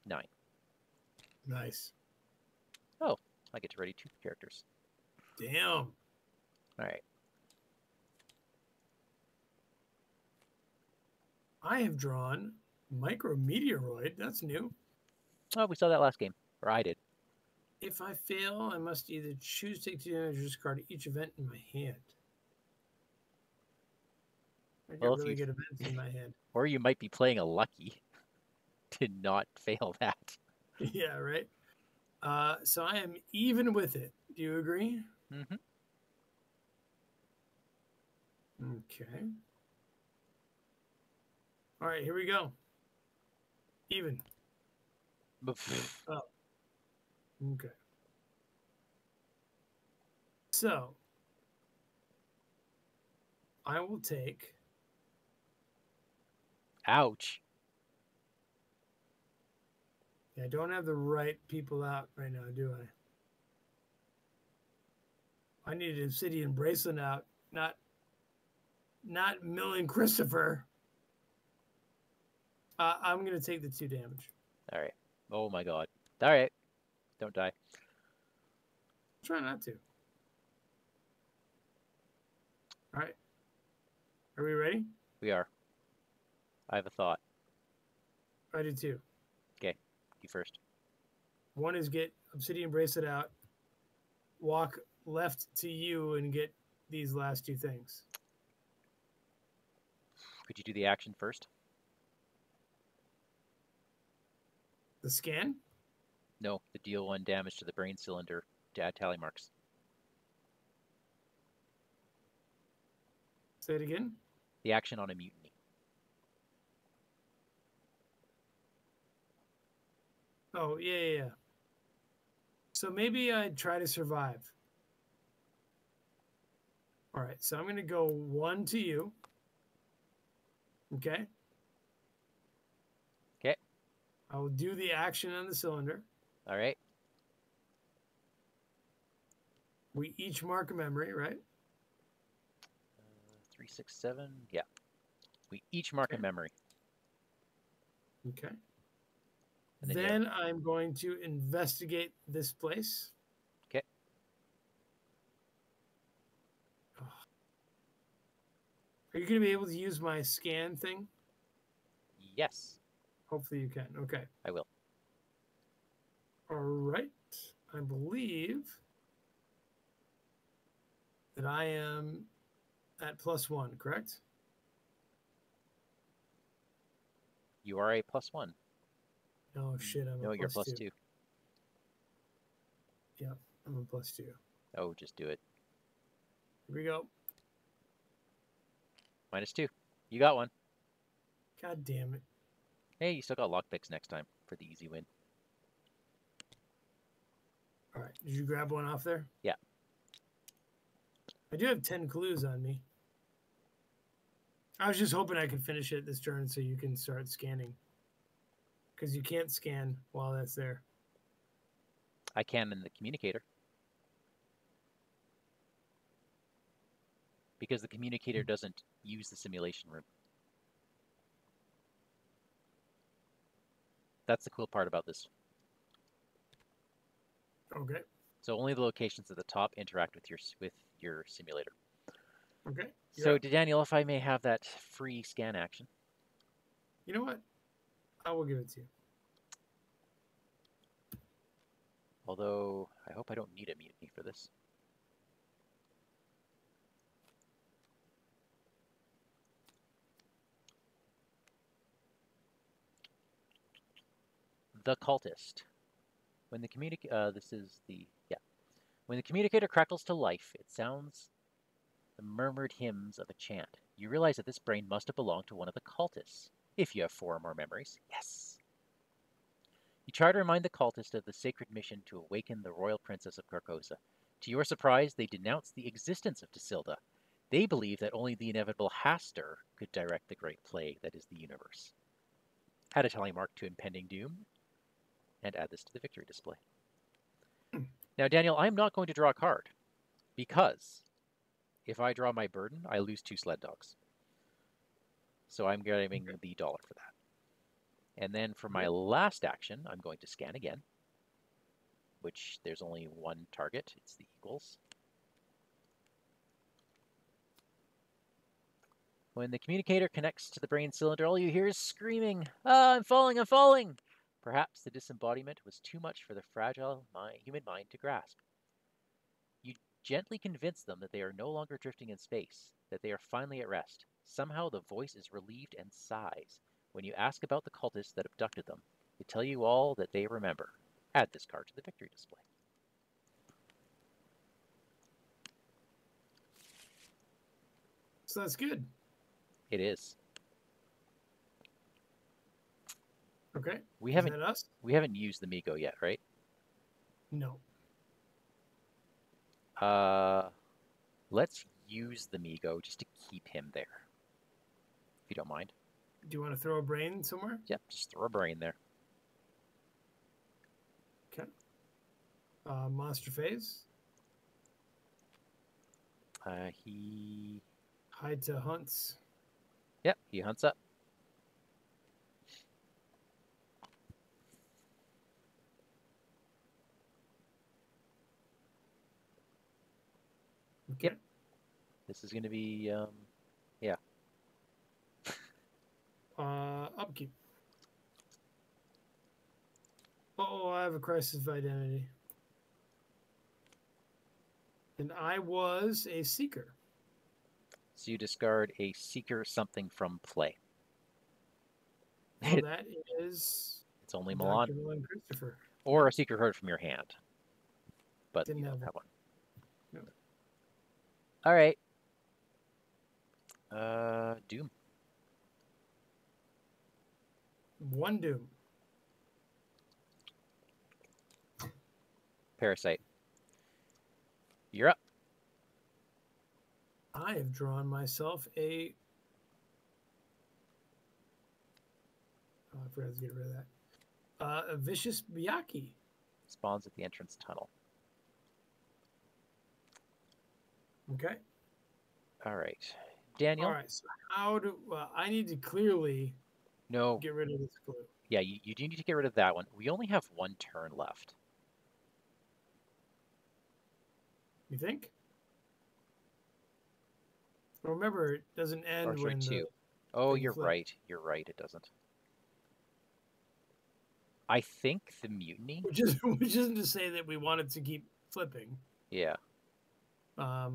9. Nice. Oh, I get to ready 2 characters. Damn. All right. I have drawn Micrometeoroid. That's new. Oh, we saw that last game. Or I did. If I fail, I must either choose to take 2 damage or discard each event in my hand. I get really good events in my hand. Or you might be playing a lucky to not fail that. Yeah, right? So I am even with it. Do you agree? Mm-hmm. Okay. All right, here we go. Even. Oh. Okay. So I will take Ouch. Yeah, I don't have the right people out right now, do I? I need an obsidian bracelet out, not Mill and Christopher. I'm gonna take the 2 damage. All right. Oh my god. All right. Don't die. Try not to. All right. Are we ready? We are. I have a thought. I do too. Okay. You first. One is get obsidian bracelet out, walk left to you, and get these last 2 things. Could you do the action first? The scan? No. The deal 1 damage to the brain cylinder to add tally marks. Say it again. The action on a mutiny. Oh, yeah. So maybe I'd try to survive. All right, so I'm going to go 1 to you. Okay? Okay. I will do the action on the cylinder. All right. We each mark a memory, right? 3, 6, 7. Yeah. We each mark a memory. Okay. And then I'm going to investigate this place. Okay. Oh. Are you going to be able to use my scan thing? Yes. Hopefully you can. Okay. I will. All right. I believe that I am at +1, correct? You are a +1. Oh, shit. I'm No, a you're +2. +2. Yeah, I'm a +2. Oh, just do it. Here we go. -2. You got one. God damn it. Hey, you still got lockpicks next time for the easy win. All right. Did you grab one off there? Yeah. I do have 10 clues on me. I was just hoping I could finish it this turn so you can start scanning. Because you can't scan while that's there. I can in the communicator. Because the communicator doesn't use the simulation room. That's the cool part about this. Okay. So only the locations at the top interact with your simulator. Okay. So, Daniel, if I may have that free scan action. You know what? I will give it to you. Although, I hope I don't need a mutiny for this. The cultist. When the When the communicator crackles to life, it sounds the murmured hymns of a chant. You realize that this brain must have belonged to one of the cultists, if you have 4 or more memories. Yes. You try to remind the cultist of the sacred mission to awaken the royal princess of Carcosa. To your surprise, they denounce the existence of Tasilda. They believe that only the inevitable Haster could direct the great plague that is the universe. Add a tally mark to Impending Doom, and add this to the victory display. Now, Daniel, I'm not going to draw a card, because if I draw my burden, I lose 2 sled dogs. So I'm getting the $1 for that. And then for my last action, I'm going to scan again, which there's only 1 target. It's the equals. When the communicator connects to the brain cylinder, all you hear is screaming, "Ah, I'm falling, I'm falling!" Perhaps the disembodiment was too much for the fragile human mind to grasp. You gently convince them that they are no longer drifting in space, that they are finally at rest. Somehow the voice is relieved and sighs. When you ask about the cultists that abducted them, they tell you all that they remember. Add this card to the victory display. So that's good. It is. Okay. We Is that us? haven't used the Migo yet, right? No. Let's use the Migo just to keep him there, if you don't mind. Do you want to throw a brain somewhere? Yep, just throw a brain there. Okay. Monster phase. He... Hide to hunts. Yep, he hunts up. Okay. Yep. This is going to be, yeah. Upkeep. Oh, I have a crisis of identity. And I was a seeker. So you discard a seeker something from play. Oh, that is It's only Dr. Milan. Milan Christopher. Or a seeker card from your hand. But Didn't you don't have have one. No. All right. Doom. One Doom. Parasite. You're up. I have drawn myself a. Oh, I forgot to get rid of that. A vicious Byaku. Spawns at the entrance tunnel. Okay. All right. Daniel? All right. So how do I need to clearly No. get rid of this glue? Yeah, you do need to get rid of that one. We only have one turn left. You think? Remember, it doesn't end Or sorry, when two. the Oh, thing you're flips. right. You're right. It doesn't. I think the mutiny. Which isn't to say that we wanted to keep flipping. Yeah. How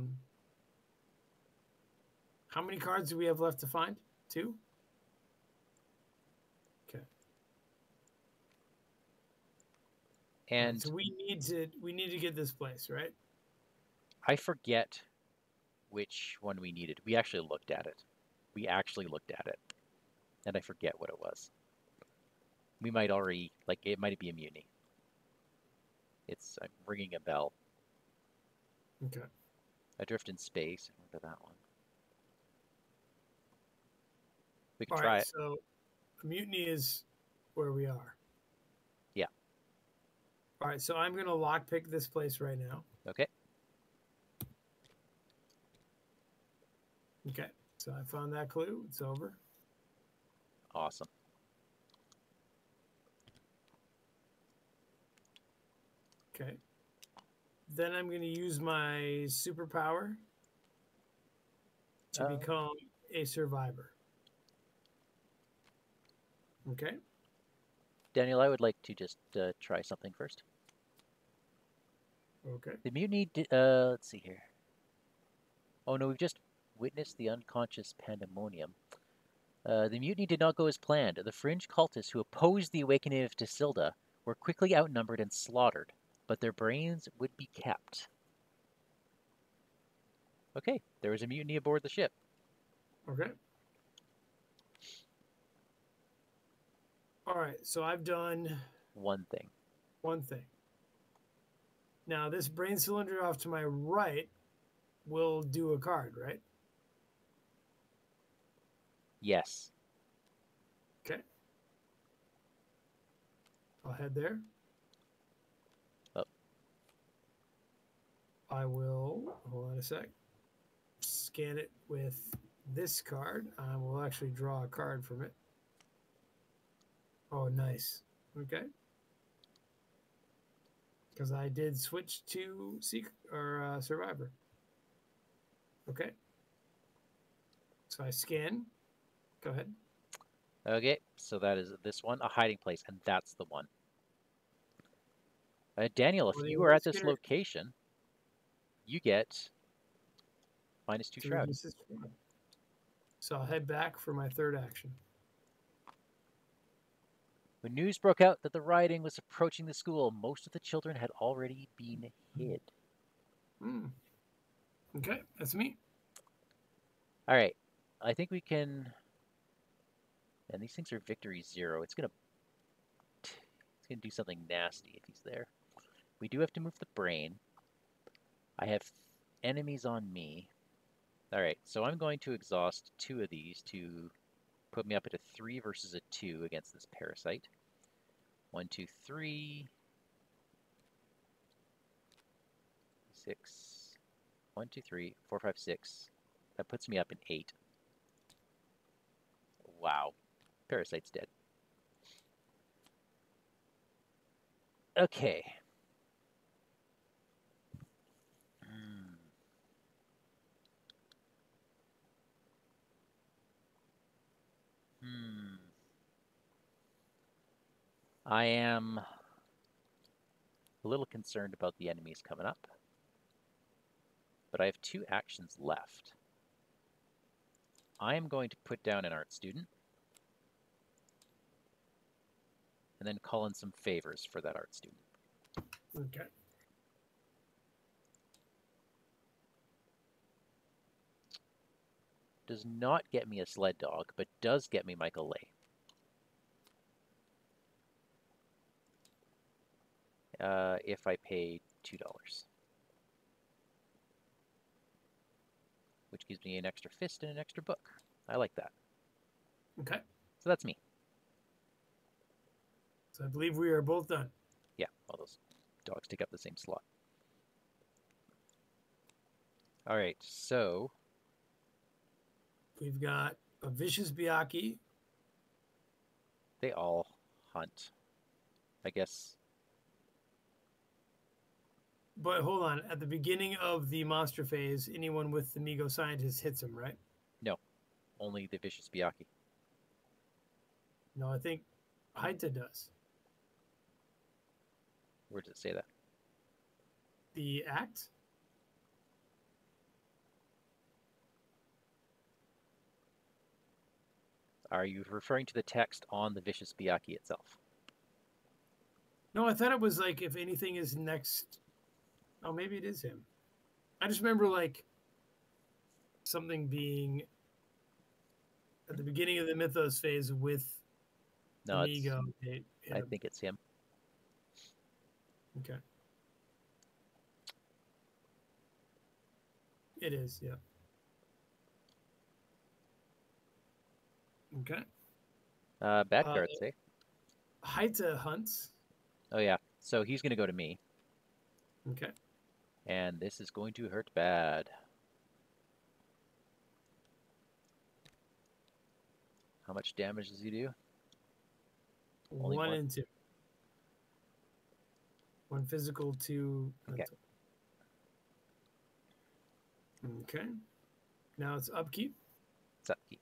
many cards do we have left to find? 2? Okay. And right, so we need to get this place, right? I forget which one we needed. We actually looked at it. And I forget what it was. We might already, like, it might be a mutiny. I'm ringing a bell. Okay. Adrift in space. I remember that one. We can All try right, it. so mutiny is where we are. Yeah. All right, so I'm going to lockpick this place right now. Okay. Okay, so I found that clue. It's over. Awesome. Okay. Then I'm going to use my superpower to become a survivor. Okay. Daniel, I would like to just try something first. Okay. The mutiny, let's see here. Oh no, we've just witnessed the unconscious pandemonium. The mutiny did not go as planned. The fringe cultists who opposed the awakening of Tisilda were quickly outnumbered and slaughtered, but their brains would be kept. Okay, there was a mutiny aboard the ship. Okay. All right, so I've done one thing. One thing. Now, this brain cylinder off to my right will do a card, right? Yes. Okay. I'll head there. Oh. I will, hold on a sec, scan it with this card. I will actually draw a card from it. Oh, nice. Okay. Because I did switch to Survivor. Okay. So I scan. Go ahead. Okay, so that is this one, a hiding place, and that's the one. Daniel, if you are at this location, you get -2 shroud. So I'll head back for my third action. When news broke out that the rioting was approaching the school, most of the children had already been hid. Okay, that's me. All right, I think we can. And these things are victory 0. It's gonna do something nasty if he's there. We do have to move the brain. I have enemies on me. All right, so I'm going to exhaust 2 of these to put me up at a 3 versus a 2 against this parasite. 1, 2, 3. 6. 1, 2, 3, 4, 5, 6. That puts me up in 8. Wow. Parasite's dead. Okay. I am a little concerned about the enemies coming up, but I have 2 actions left. I am going to put down an art student and then call in some favors for that art student. Okay. Does not get me a sled dog, but does get me Michael Lay. If I pay $2, which gives me an extra fist and an extra book. I like that. Okay. So that's me. So I believe we are both done. Yeah, all those dogs take up the same slot. All right, so We've got a vicious Biaki. they all hunt, I guess. But hold on. At the beginning of the monster phase, anyone with the Migo scientist hits him, right? No, only the vicious Biaki. No, I think Haita does. Where does it say that? The act? Are you referring to the text on the vicious Biaki itself? No, I thought it was like if anything is next. Oh, maybe it is him. I just remember like something being at the beginning of the Mythos phase with No, Amigo. I think it's him. Okay. It is, yeah. Okay. Bad cards, eh? Haita hunts. Oh, yeah. So he's going to go to me. Okay. And this is going to hurt bad. How much damage does he do? Only 1 and 2. 1 physical, 2 mental. Okay. Now it's upkeep. It's upkeep.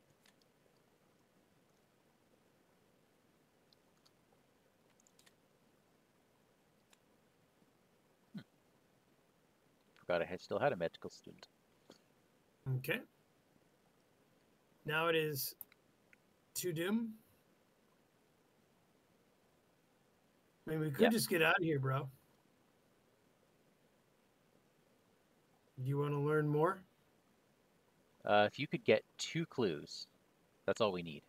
Forgot I still had a medical student. Okay. Now it is 2 doom. I mean, we could just get out of here, bro. Do you want to learn more? If you could get 2 clues, that's all we need.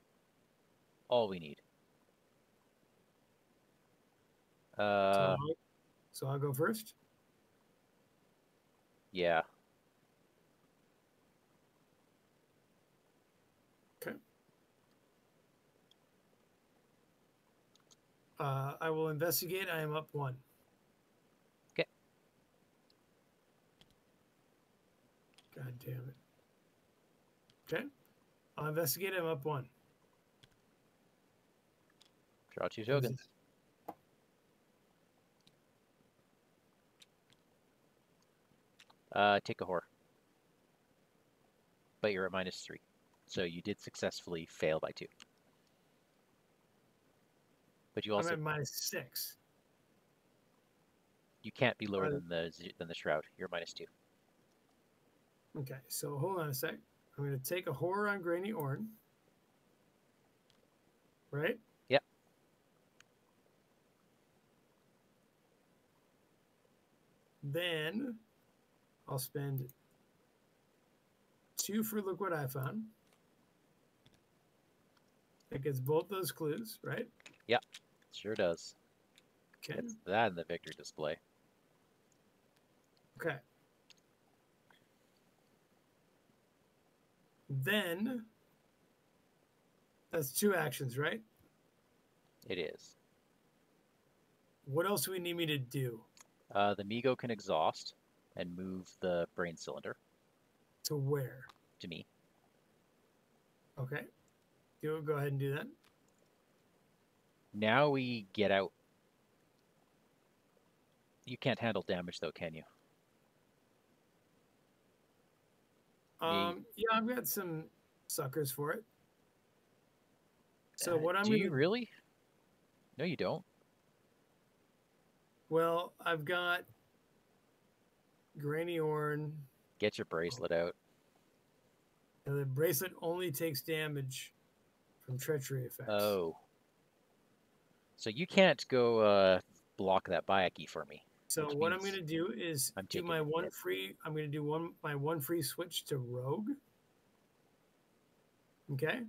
All we need. So I'll go first. Yeah. Okay. I will investigate. I am up 1. Okay. God damn it. Okay. I'll investigate. I'm up 1. Draw 2 tokens. Take a whore. But you're at -3. So you did successfully fail by 2. But you also I'm at -6. You can't be lower than the shroud. You're -2. Okay, so hold on a sec. I'm going to take a horror on Granny Orn. Right? Yep. Then I'll spend 2 for look what I found. That gets both those clues, right? Yep. Sure does. Okay. It's that in the victor display. Okay. Then That's 2 actions, right? It is. What else do we need me to do? The Migo can exhaust and move the brain cylinder To where? to me. Okay. Go ahead and do that. Now we get out. You can't handle damage, though, can you? Yeah, I've got some suckers for it. So what I'm Do going you to... really? No, you don't. Well, I've got Granny Orn. Get your bracelet out. And the bracelet only takes damage from treachery effects. Oh. So you can't go block that Bayaki for me. So Which what I'm going means to do is I'm do taking my a one hit. free. I'm going to do my one free switch to Rogue. Okay.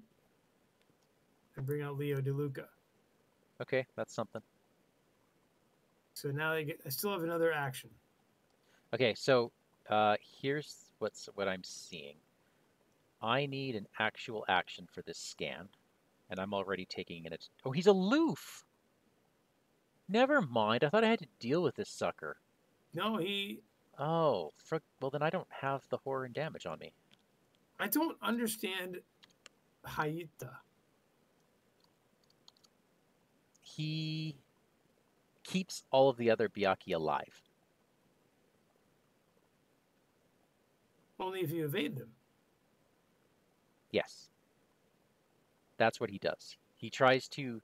And bring out Leo DeLuca. Okay, that's something. So now I still have another action. Okay, so here's what I'm seeing. I need an actual action for this scan, and I'm already taking it. Oh, he's aloof. Never mind. I thought I had to deal with this sucker. No, he. Oh, well then I don't have the horror and damage on me. I don't understand Haita. He keeps all of the other Byaki alive. Only if you evade them. Yes, that's what he does. He tries to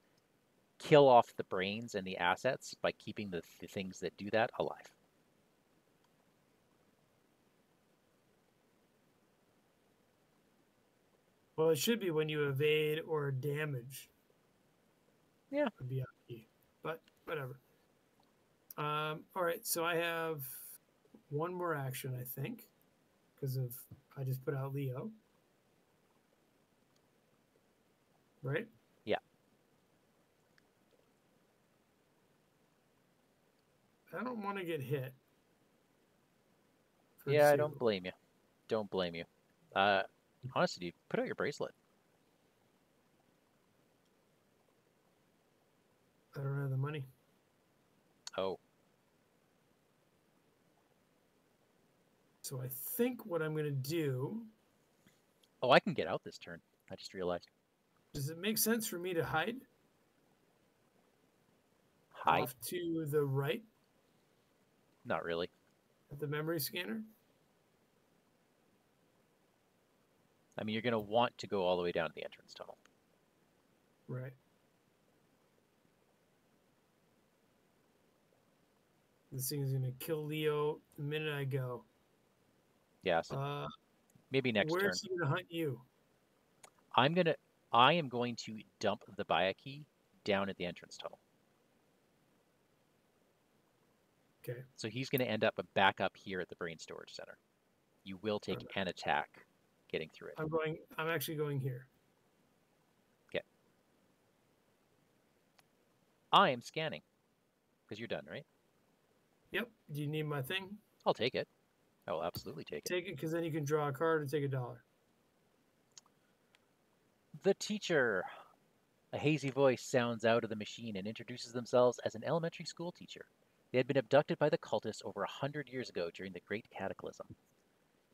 kill off the brains and the assets by keeping the things that do that alive. Well, it should be when you evade or damage. Yeah. A Byaki. But whatever. All right, so I have one more action, I think, because of I just put out Leo. Right? Yeah. I don't want to get hit. Yeah, I don't blame you. Don't blame you. Honestly, dude, put out your bracelet. I don't have the money. Oh. So I think what I'm going to do... Oh, I can get out this turn. I just realized. Does it make sense for me to hide? Hide? Off to the right? Not really. At the memory scanner? I mean, you're going to want to go all the way down to the entrance tunnel. Right. This thing is going to kill Leo the minute I go. Yeah, so maybe next turn. Where's he going to hunt you? I am going to dump the Bayaki down at the entrance tunnel. Okay. So he's going to end up back up here at the brain storage center. You will take an attack getting through it. I'm actually going here. Okay. I am scanning. Because you're done, right? Yep. Do you need my thing? I'll take it. I will absolutely take it. Take it, because then you can draw a card and take $1. The teacher. A hazy voice sounds out of the machine and introduces themselves as an elementary school teacher. They had been abducted by the cultists over 100 years ago during the Great Cataclysm.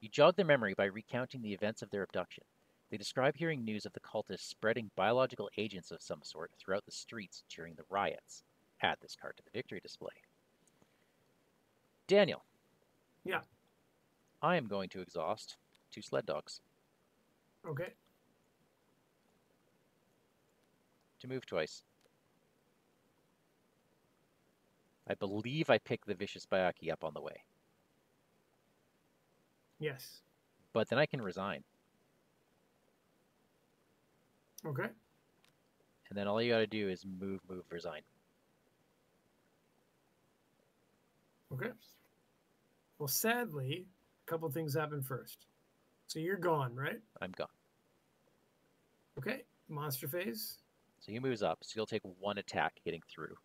You jog their memory by recounting the events of their abduction. They describe hearing news of the cultists spreading biological agents of some sort throughout the streets during the riots. Add this card to the victory display. Daniel. Yeah. I am going to exhaust 2 sled dogs. Okay. To move twice. I believe I picked the vicious Bayaki up on the way. Yes. But then I can resign. Okay. And then all you got to do is move, resign. Okay. Well, sadly, a couple things happen first. So you're gone, right? I'm gone. Okay. Monster phase. So he moves up, so he'll take 1 attack getting through.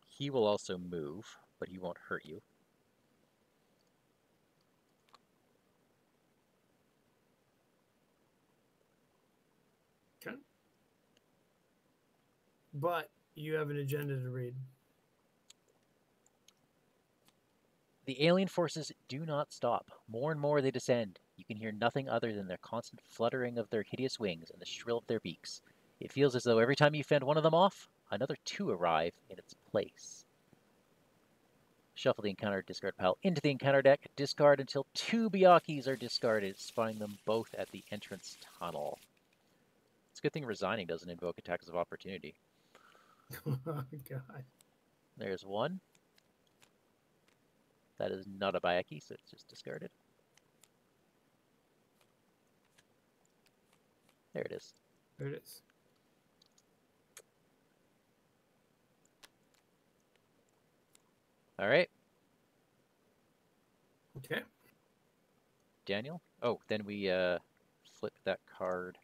He will also move, but he won't hurt you. Okay. but you have an agenda to read. The alien forces do not stop. More and more they descend. You can hear nothing other than the constant fluttering of their hideous wings and the shrill of their beaks. It feels as though every time you fend one of them off, another two arrive in its place. Shuffle the encounter discard pile into the encounter deck. Discard until 2 Byakis are discarded, spawning them both at the entrance tunnel. It's a good thing resigning doesn't invoke attacks of opportunity. Oh, God. There's one. That is not a Byaki, so it's just discarded. There it is. There it is. All right. Okay. Daniel? Oh, then we flip that card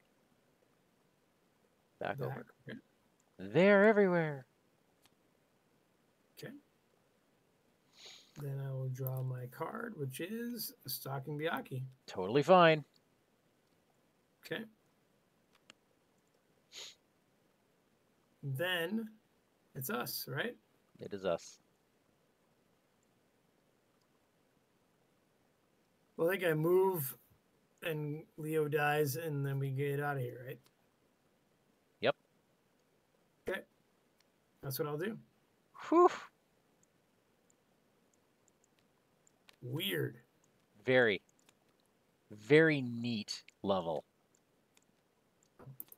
back over. Okay. They're everywhere. Okay. Then I will draw my card, which is a Stalking Byaki. Totally fine. Okay. Then it's us, right? It is us. Well, I think I move and Leo dies, and then we get out of here, right? Yep. Okay. That's what I'll do. Whew. Weird. Very, very neat level.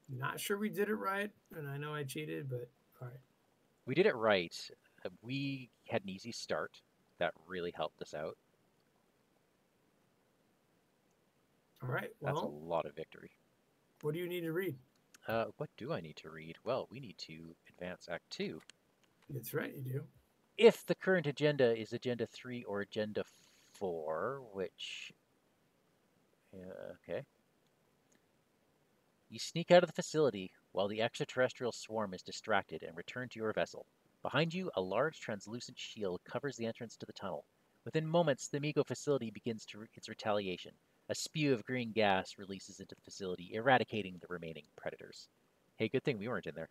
Not sure we did it right, and I know I cheated, but all right. We did it right. We had an easy start. That really helped us out. All right. That's a Well, lot of victory. what do you need to read? What do I need to read? Well, we need to advance Act 2. That's right, you do. If the current agenda is Agenda 3 or Agenda 4, which... okay. You sneak out of the facility while the extraterrestrial swarm is distracted and return to your vessel. Behind you, a large translucent shield covers the entrance to the tunnel. Within moments, the Migo facility begins its retaliation. A spew of green gas releases into the facility, eradicating the remaining predators. Hey, good thing we weren't in there.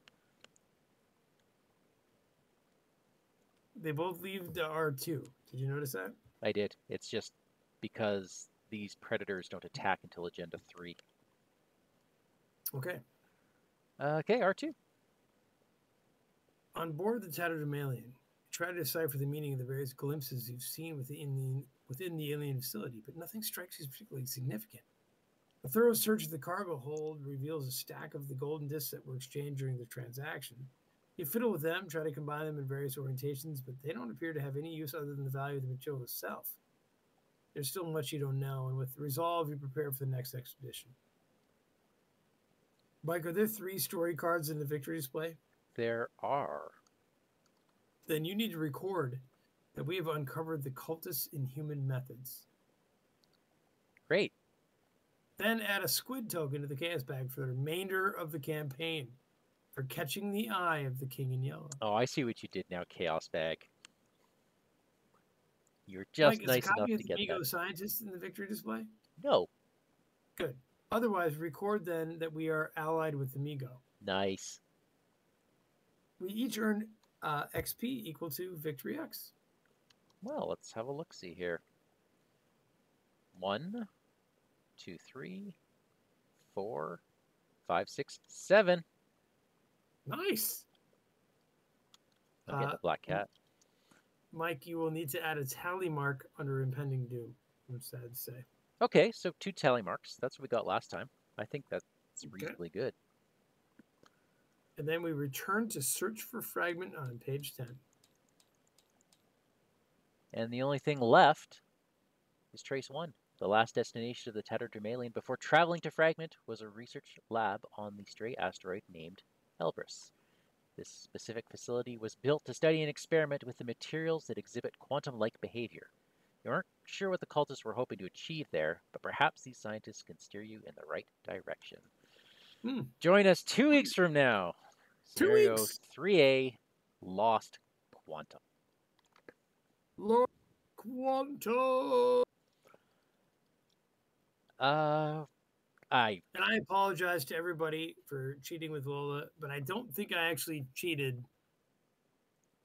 They both leave the R2. Did you notice that? I did. It's just because these predators don't attack until Agenda 3. Okay. Okay, R2. On board the Tatterdemalion, try to decipher the meaning of the various glimpses you've seen within the alien facility, but nothing strikes you as particularly significant. A thorough search of the cargo hold reveals a stack of the golden discs that were exchanged during the transaction. You fiddle with them, try to combine them in various orientations, but they don't appear to have any use other than the value of the material itself. There's still much you don't know, and with resolve, you prepare for the next expedition. Mike, are there 3 story cards in the victory display? There are. Then you need to record that we have uncovered the cultist's inhuman methods. Great. Then add a squid token to the chaos bag for the remainder of the campaign for catching the eye of the king in yellow. Oh, I see what you did now, Chaos Bag. You're just Mike, nice is a enough copy of to the get Migo that. Scientist in the victory display? No. Good. Otherwise, record then that we are allied with the Migo. Nice. We each earn XP equal to Victory X. Well, let's have a look-see here. 1, 2, 3, 4, 5, 6, 7. Nice. I'm getting a black cat. Mike, you will need to add a tally mark under Impending Doom, I'm sad to say. Okay, so 2 tally marks. That's what we got last time. I think that's reasonably good. And then we return to search for fragment on page 10. And the only thing left is Trace 1. The last destination of the Tatterdemalion before traveling to Fragment was a research lab on the stray asteroid named Elbrus. This specific facility was built to study and experiment with the materials that exhibit quantum-like behavior. You aren't sure what the cultists were hoping to achieve there, but perhaps these scientists can steer you in the right direction. Join us 2 weeks from now. 2 Scenario weeks. 3A, Lost Quantum. Lost Quantum. And I apologize to everybody for cheating with Lola, but I don't think I actually cheated.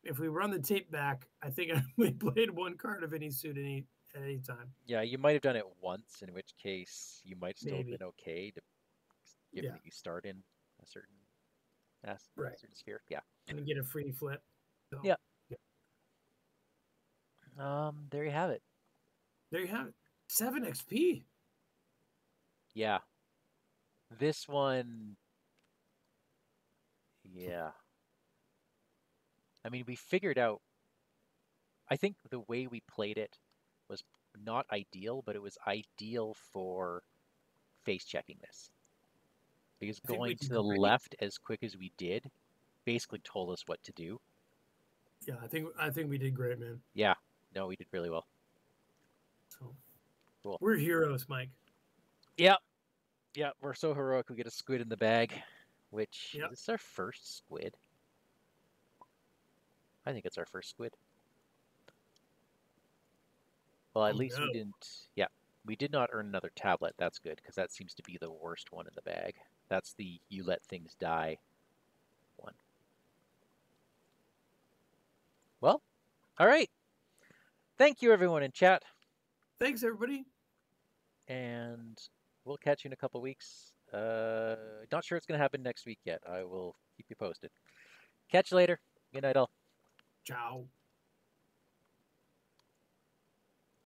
If we run the tape back, I think I only played one card of any suit at any time. Yeah, you might have done it once, in which case you might still have Maybe. been okay, given Yeah. that you start in a certain Right. certain sphere. Yeah. And get a free flip. So, Yeah. yeah. There you have it. There you have it. 7 XP. Yeah. This one, yeah. I mean, we figured out. I think the way we played it was not ideal, but it was ideal for face checking this. Because I think we going to did the great. left as quick as we did basically told us what to do. Yeah, I think we did great, man. Yeah. No, we did really well. So Cool. we're heroes, Mike. Yeah. Yeah, we're so heroic we get a squid in the bag, which Yep. is this our first squid? I think it's our first squid. Well, at Oh least no. we didn't. Yeah, we did not earn another tablet. That's good because that seems to be the worst one in the bag. That's the you let things die one. Well, all right. Thank you, everyone in chat, Thanks, everybody. and we'll catch you in a couple weeks. Not sure it's going to happen next week yet. I will keep you posted. Catch you later. Good night, all. Ciao.